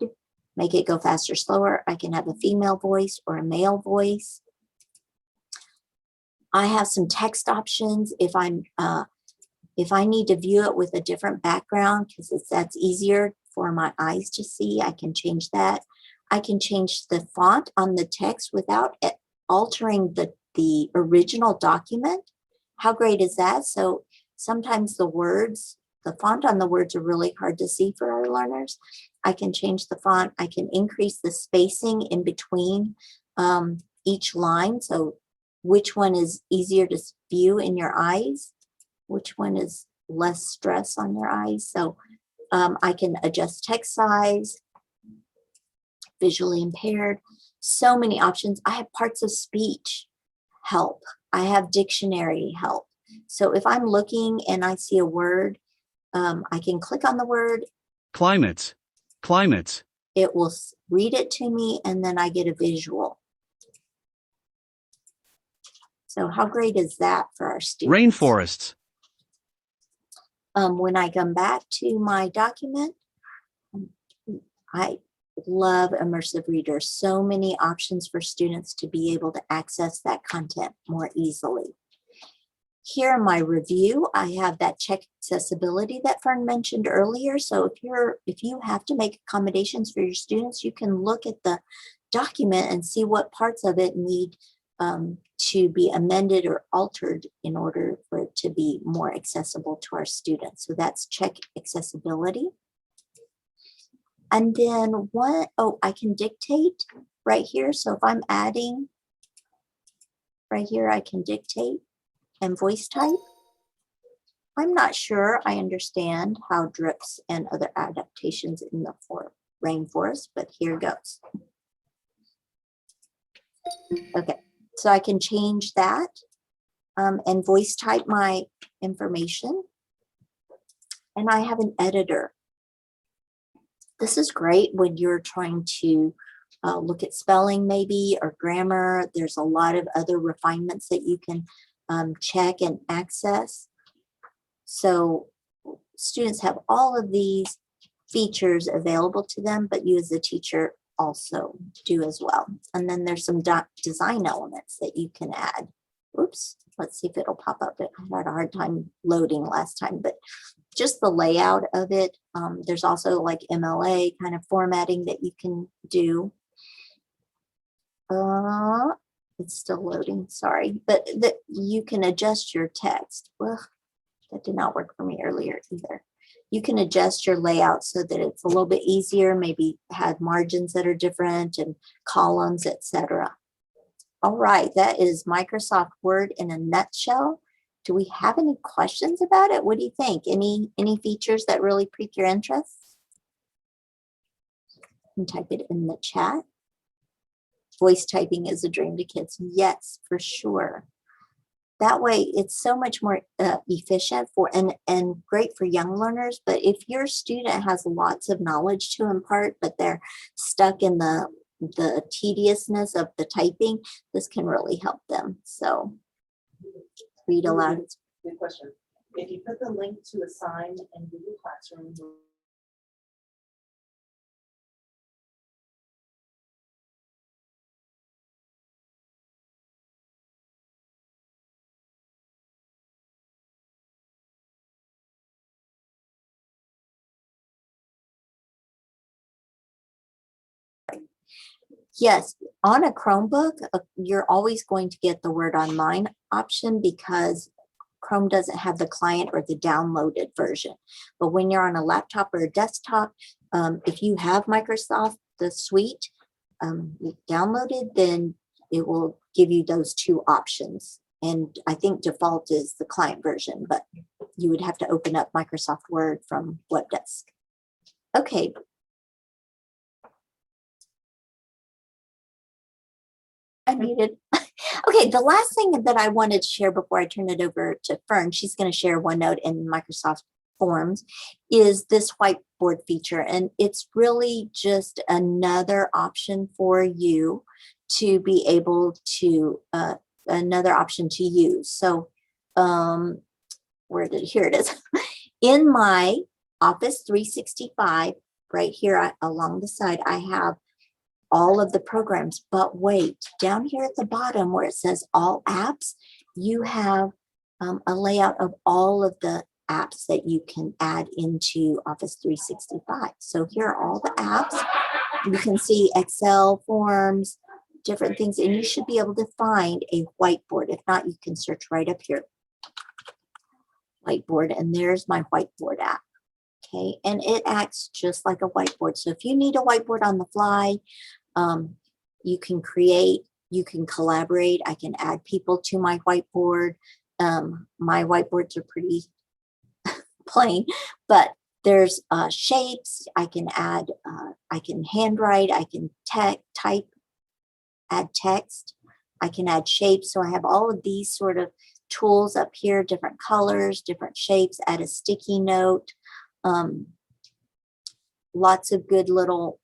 make it go faster, slower. I can have a female voice or a male voice. I have some text options if I need to view it with a different background, because that's easier for my eyes to see. I can change that. I can change the font on the text without altering the original document. How great is that? So sometimes the font on the words are really hard to see for our learners. I can change the font. I can increase the spacing in between each line. So which one is easier to view in your eyes? Which one is less stress on your eyes? So I can adjust text size, visually impaired, so many options. I have parts of speech help. I have dictionary help. So if I'm looking and I see a word, I can click on the word. Climates. Climates. It will read it to me, and then I get a visual. So how great is that for our students? Rainforests. When I come back to my document, I love Immersive Reader. So many options for students to be able to access that content more easily. Here in my review, I have that check accessibility that Fern mentioned earlier. So if you have to make accommodations for your students, you can look at the document and see what parts of it need to be amended or altered in order for it to be more accessible to our students. So that's check accessibility. And then I can dictate right here. So if I'm adding right here, I can dictate and voice type. I'm not sure I understand how drips and other adaptations in the rainforest, but here goes. Okay, so I can change that. and voice type my information. And I have an editor. This is great when you're trying to look at spelling maybe or grammar. There's a lot of other refinements that you can check and access. So students have all of these features available to them, but you as a teacher also do as well. And then there's some design elements that you can add. Oops, let's see if it'll pop up. I had a hard time loading last time, but just the layout of it. There's also like MLA kind of formatting that you can do. It's still loading, sorry, but that you can adjust your text. Well, that did not work for me earlier either. You can adjust your layout so that it's a little bit easier, maybe have margins that are different and columns, etc. All right, that is Microsoft Word in a nutshell. Do we have any questions about it? What do you think? Any features that really pique your interest? You can type it in the chat. Voice typing is a dream to kids. Yes, for sure. That way, it's so much more efficient for and great for young learners. But if your student has lots of knowledge to impart, but they're stuck in the tediousness of the typing, this can really help them. So read aloud. Good question. If you put the link to assign in Google Classroom, yes, on a Chromebook, you're always going to get the Word Online option because Chrome doesn't have the client or the downloaded version. But when you're on a laptop or a desktop, if you have Microsoft, the suite downloaded, then it will give you those two options. And I think default is the client version, but you would have to open up Microsoft Word from Webdesk. Okay. I muted. Okay, the last thing that I wanted to share before I turn it over to Fern, she's going to share OneNote and Microsoft Forms, is this whiteboard feature. And it's really just another option for you to be able to, another option to use. So here it is. In my Office 365, right here along the side, I have all of the programs, but wait, down here at the bottom where it says all apps, you have a layout of all of the apps that you can add into Office 365. So here are all the apps. You can see Excel, Forms, different things, and you should be able to find a whiteboard. If not, you can search right up here. Whiteboard, and there's my whiteboard app. Okay, and it acts just like a whiteboard. So if you need a whiteboard on the fly, you can create, you can collaborate. I can add people to my whiteboard. My whiteboards are pretty plain, but there's shapes. I can add, I can handwrite, I can type, add text. I can add shapes. So I have all of these sort of tools up here, different colors, different shapes, add a sticky note. Lots of good little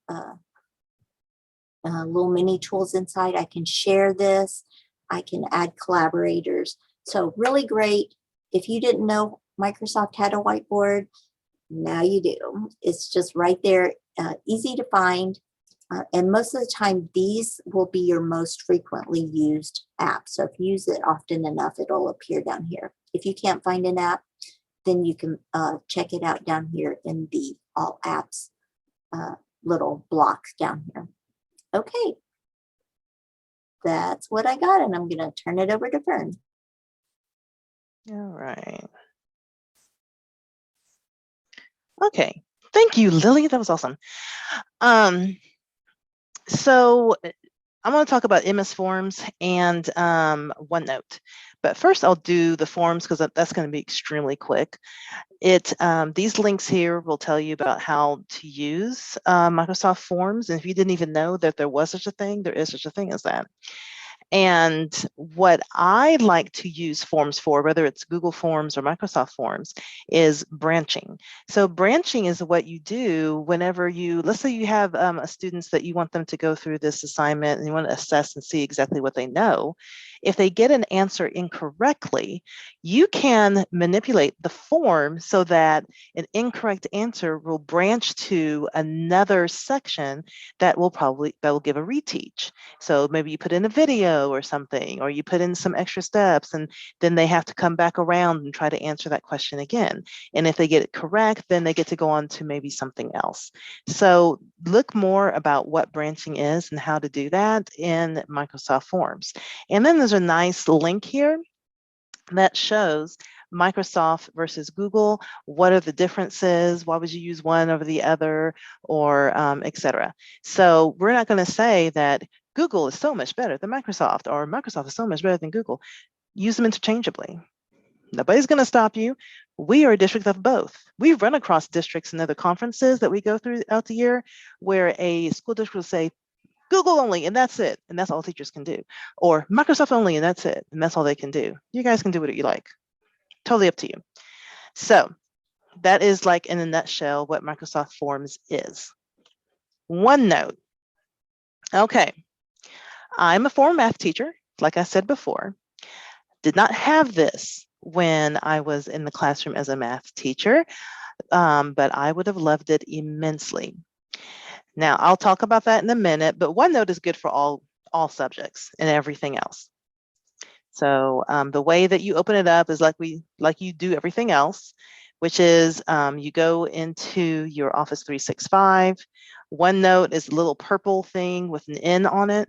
mini tools inside. I can share this. I can add collaborators. So really great. If you didn't know Microsoft had a whiteboard, now you do. It's just right there, easy to find. And most of the time, these will be your most frequently used app. So if you use it often enough, it'll appear down here. If you can't find an app, then you can check it out down here in the all apps little block down here. Okay, that's what I got, and I'm going to turn it over to Fern. All right. Okay, thank you, Lily. That was awesome. So I'm going to talk about MS Forms and OneNote. But first, I'll do the forms because that's going to be extremely quick. These links here will tell you about how to use Microsoft Forms. And if you didn't even know that there was such a thing, there is such a thing as that. And what I like to use forms for, whether it's Google Forms or Microsoft Forms, is branching. So branching is what you do whenever you, let's say you have students that you want them to go through this assignment and you want to assess and see exactly what they know. If they get an answer incorrectly, you can manipulate the form so that an incorrect answer will branch to another section that will give a reteach. So maybe you put in a video or something, or you put in some extra steps, and then they have to come back around and try to answer that question again. And if they get it correct, then they get to go on to maybe something else. So look more about what branching is and how to do that in Microsoft Forms. And then there's a nice link here that shows Microsoft versus Google. What are the differences? Why would you use one over the other, or etc. So we're not going to say that Google is so much better than Microsoft, or Microsoft is so much better than Google. Use them interchangeably. Nobody's going to stop you. We are a district of both. We've run across districts and other conferences that we go throughout the year where a school district will say, Google only, and that's it. And that's all teachers can do. Or Microsoft only, and that's it. And that's all they can do. You guys can do what you like. Totally up to you. So that is, like, in a nutshell, what Microsoft Forms is. OneNote. Okay. I'm a former math teacher, like I said before. Did not have this when I was in the classroom as a math teacher, but I would have loved it immensely. Now, I'll talk about that in a minute, but OneNote is good for all subjects and everything else. So the way that you open it up is like you do everything else, which is you go into your Office 365. OneNote is a little purple thing with an N on it.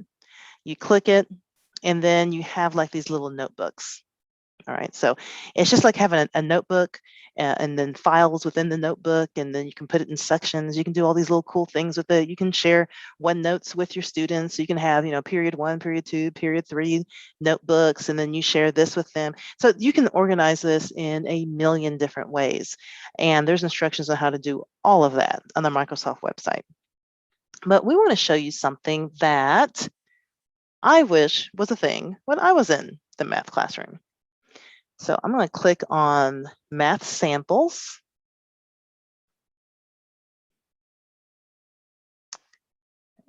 You click it, and then you have like these little notebooks. All right, so it's just like having a notebook and then files within the notebook, and then you can put it in sections. You can do all these little cool things with it. You can share OneNotes with your students. You can have, period 1, period 2, period 3 notebooks, and then you share this with them. So you can organize this in a million different ways. And there's instructions on how to do all of that on the Microsoft website. But we want to show you something that I wish was a thing when I was in the math classroom. So I'm going to click on Math Samples.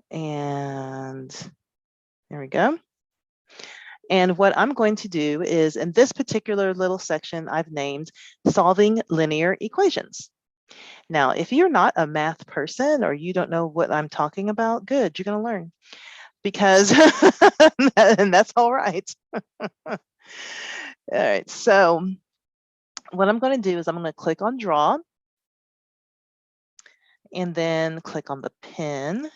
And there we go. And what I'm going to do is, in this particular little section, I've named Solving Linear Equations. Now, if you're not a math person or you don't know what I'm talking about, good, you're going to learn. Because, and that's all right. All right, so what I'm going to do is I'm going to click on Draw, and then click on the pen.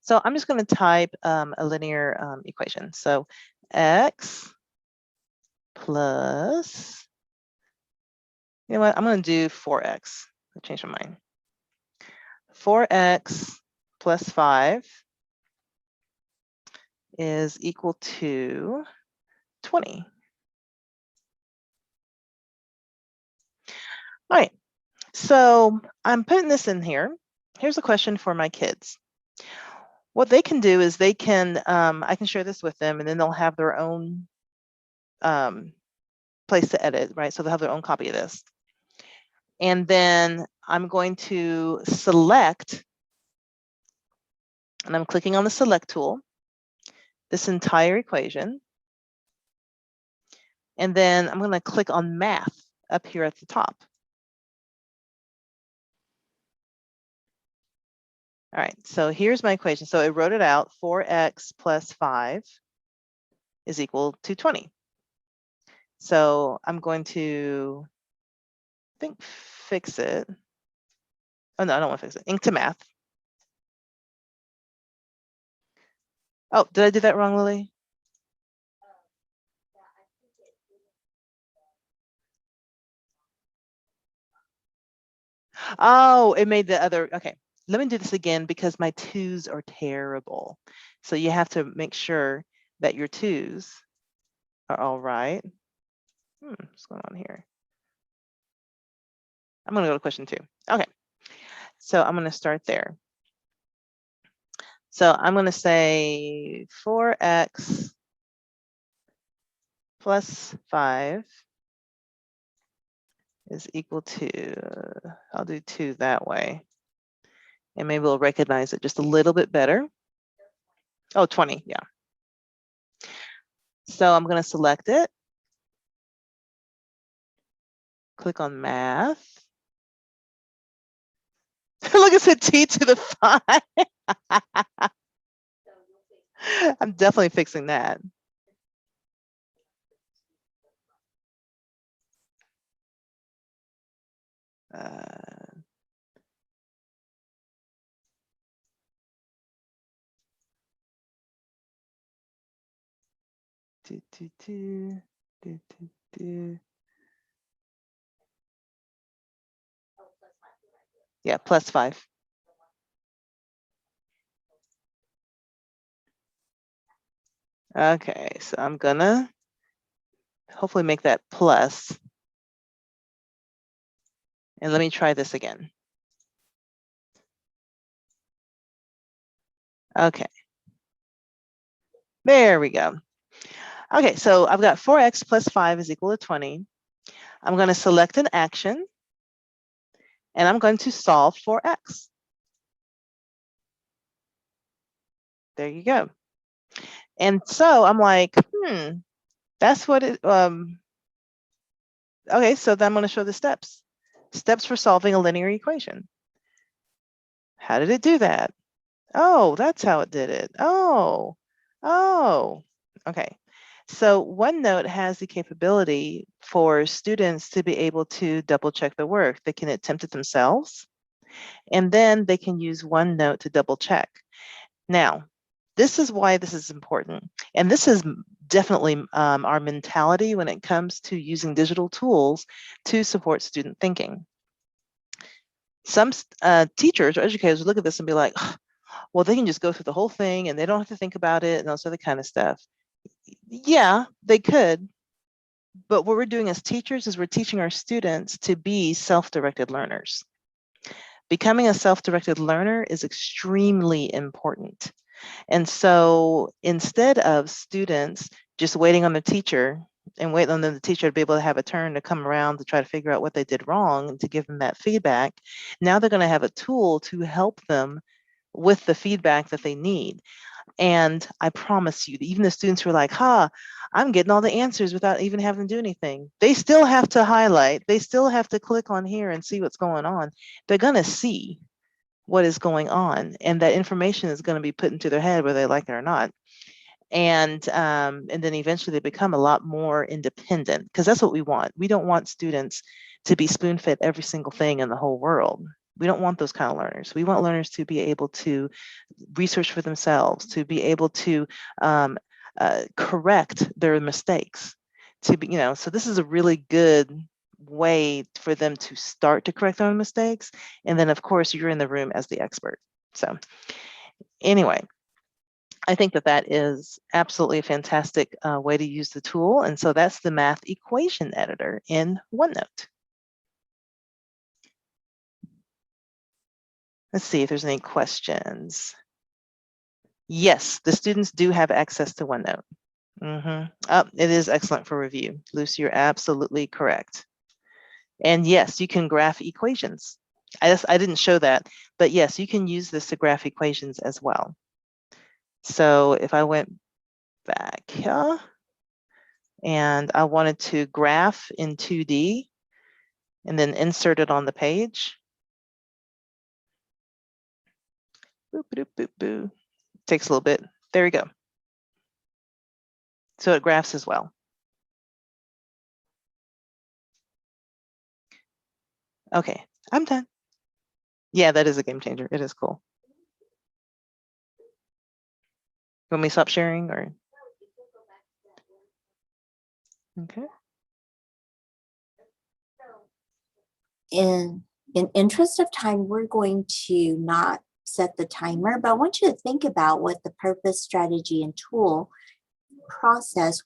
So I'm just going to type a linear equation. So x plus, you know what, I'm going to do 4x. I changed my mind. 4x plus 5 is equal to 20. All right, so I'm putting this in here. Here's a question for my kids. What they can do is they can, I can share this with them, and then they'll have their own place to edit, right? So they'll have their own copy of this. And then I'm going to select, and I'm clicking on the select tool, this entire equation. And then I'm going to click on math up here at the top. All right, so here's my equation. So I wrote it out, 4x plus 5 is equal to 20. So I'm going to, I think, fix it. Oh, no, I don't want to fix it. Ink to math. Oh, did I do that wrong, Lily? Oh, it made the other, okay. Let me do this again because my 2's are terrible. So you have to make sure that your 2's are all right. What's going on here? I'm going to go to question 2. Okay, so I'm going to start there. So I'm going to say 4x plus 5 is equal to, I'll do 2 that way. And maybe we'll recognize it just a little bit better. Oh, 20, yeah. So I'm going to select it. Click on math. Look, it said t to the 5. I'm definitely fixing that. Do, do, do, do, do, do. Yeah, plus 5. Okay, so I'm gonna hopefully make that plus. And let me try this again. Okay. There we go. Okay, so I've got 4x plus 5 is equal to 20. I'm going to select an action, and I'm going to solve for x. There you go. And so I'm like, that's what it, okay, so then I'm going to show the steps. Steps for solving a linear equation. How did it do that? Oh, that's how it did it. Oh, okay. So OneNote has the capability for students to be able to double check the work. They can attempt it themselves, and then they can use OneNote to double check. Now, this is why this is important. And this is definitely our mentality when it comes to using digital tools to support student thinking. Some teachers or educators look at this and be like, well, they can just go through the whole thing and they don't have to think about it and those other kind of stuff. Yeah, they could. But what we're doing as teachers is we're teaching our students to be self-directed learners. Becoming a self-directed learner is extremely important. And so instead of students just waiting on the teacher and waiting on the teacher to be able to have a turn to come around to try to figure out what they did wrong and to give them that feedback, now they're going to have a tool to help them with the feedback that they need. And I promise you, even the students who are like, I'm getting all the answers without even having to do anything. They still have to highlight. They still have to click on here and see what's going on. They're going to see what is going on. And that information is going to be put into their head whether they like it or not. And then eventually they become a lot more independent, because that's what we want. We don't want students to be spoon-fed every single thing in the whole world. We don't want those kind of learners. We want learners to be able to research for themselves, to be able to correct their mistakes, to be, so this is a really good way for them to start to correct their own mistakes. And then of course you're in the room as the expert. So anyway, I think that is absolutely a fantastic way to use the tool. And so that's the math equation editor in OneNote. Let's see if there's any questions. Yes, the students do have access to OneNote. It is excellent for review. Lucy, you're absolutely correct. And yes, you can graph equations. I didn't show that, but yes, you can use this to graph equations as well. So if I went back here and I wanted to graph in 2D and then insert it on the page. Boop, boop, boop, boop. Takes a little bit. There we go. So it graphs as well. Okay, I'm done. Yeah, that is a game changer. It is cool. You want me to stop sharing or? Okay. In interest of time, we're going to not set the timer, but I want you to think about what the purpose, strategy, and tool process,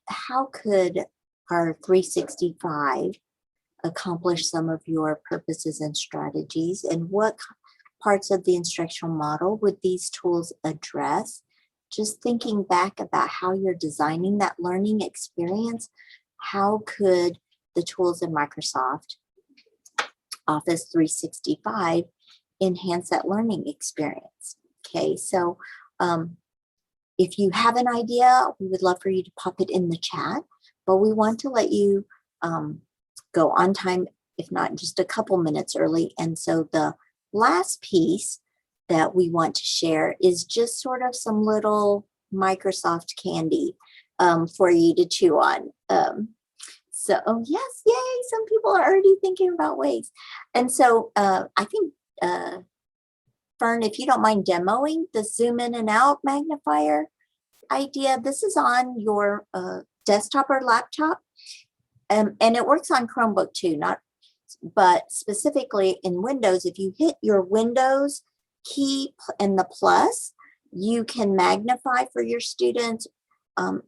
how could our 365 accomplish some of your purposes and strategies, and what parts of the instructional model would these tools address? Just thinking back about how you're designing that learning experience, how could the tools in Microsoft Office 365 enhance that learning experience? Okay, so if you have an idea, we would love for you to pop it in the chat, but we want to let you go on time, if not just a couple minutes early. And so the last piece that we want to share is just sort of some little Microsoft candy for you to chew on. So yes, yay, some people are already thinking about ways. And so I think, Fern, if you don't mind demoing the zoom in and out magnifier idea, this is on your desktop or laptop. And it works on Chromebook too, but specifically in Windows, if you hit your Windows key and the plus, you can magnify for your students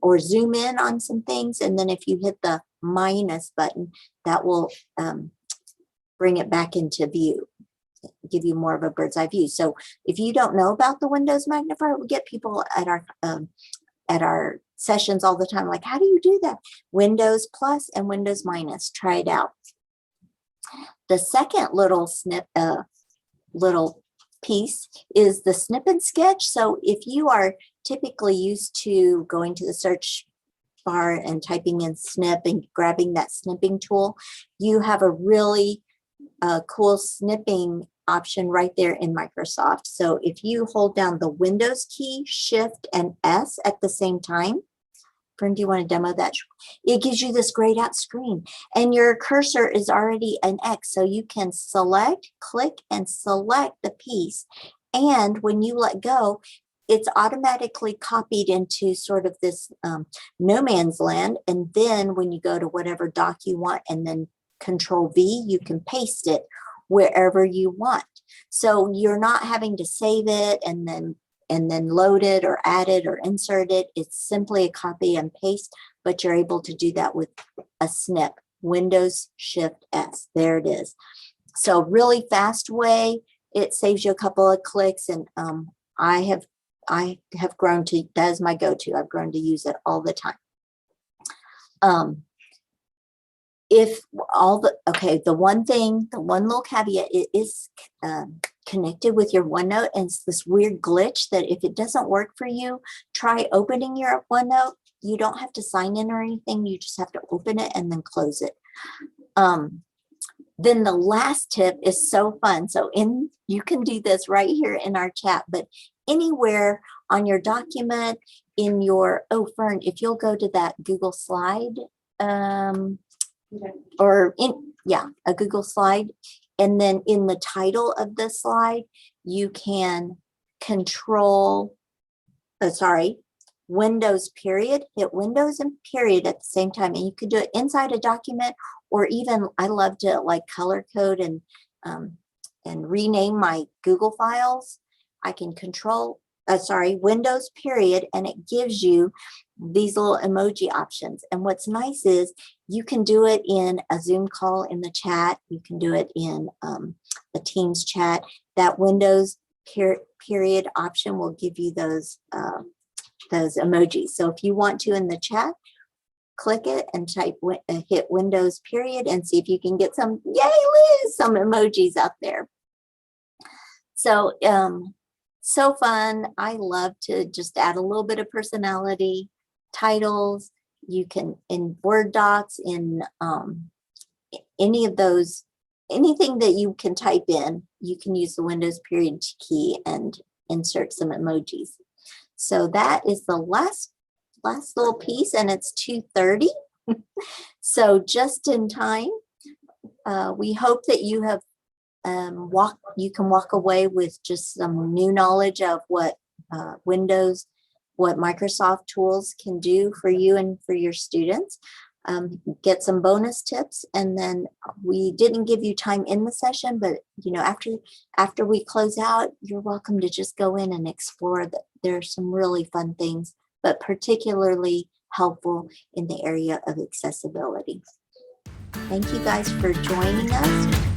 or zoom in on some things. And then if you hit the minus button, that will bring it back into view, give you more of a bird's eye view. So if you don't know about the Windows magnifier, we get people at our sessions all the time, like, how do you do that? Windows plus and Windows minus, try it out. The second little little piece is the snip and sketch. So if you are typically used to going to the search bar and typing in snip and grabbing that snipping tool, you have a really cool snipping option right there in Microsoft. So if you hold down the Windows key, Shift and S at the same time, Fern, do you want to demo that? It gives you this grayed out screen and your cursor is already an X. So you can select, click and select the piece. And when you let go, it's automatically copied into sort of this no man's land. And then when you go to whatever doc you want and then Control V, you can paste it wherever you want. So you're not having to save it and then load it or add it or insert it. It's simply a copy and paste, but you're able to do that with a snip. Windows Shift S, there it is. So really fast way. It saves you a couple of clicks, and I have grown to, that is my go-to. I've grown to use it all the time. If all the, okay, the one little caveat, it is connected with your OneNote, and it's this weird glitch that if it doesn't work for you, try opening your OneNote. You don't have to sign in or anything. You just have to open it and then close it. Then the last tip is so fun. So you can do this right here in our chat, but anywhere on your document, in your, oh, Fern, if you'll go to that Google slide, or a Google slide, and then in the title of the slide, you can control, Windows period, hit Windows and period at the same time. And you can do it inside a document, or even I love to like color code and rename my Google files. I can control, Windows period, and it gives you these little emoji options. And what's nice is you can do it in a Zoom call in the chat. You can do it in the Teams chat. That Windows period option will give you those emojis. So if you want to in the chat, click it and hit Windows period and see if you can get some, yay Liz, some emojis out there. So, so fun. I love to just add a little bit of personality. Titles, you can in Word docs, in any of those, anything that you can type in, you can use the Windows period key and insert some emojis. So that is the last little piece, and it's 2:30. So just in time. We hope that you have you can walk away with just some new knowledge of what what Microsoft tools can do for you and for your students. Get some bonus tips, and then we didn't give you time in the session, but after we close out, you're welcome to just go in and explore. There are some really fun things, but particularly helpful in the area of accessibility. Thank you guys for joining us.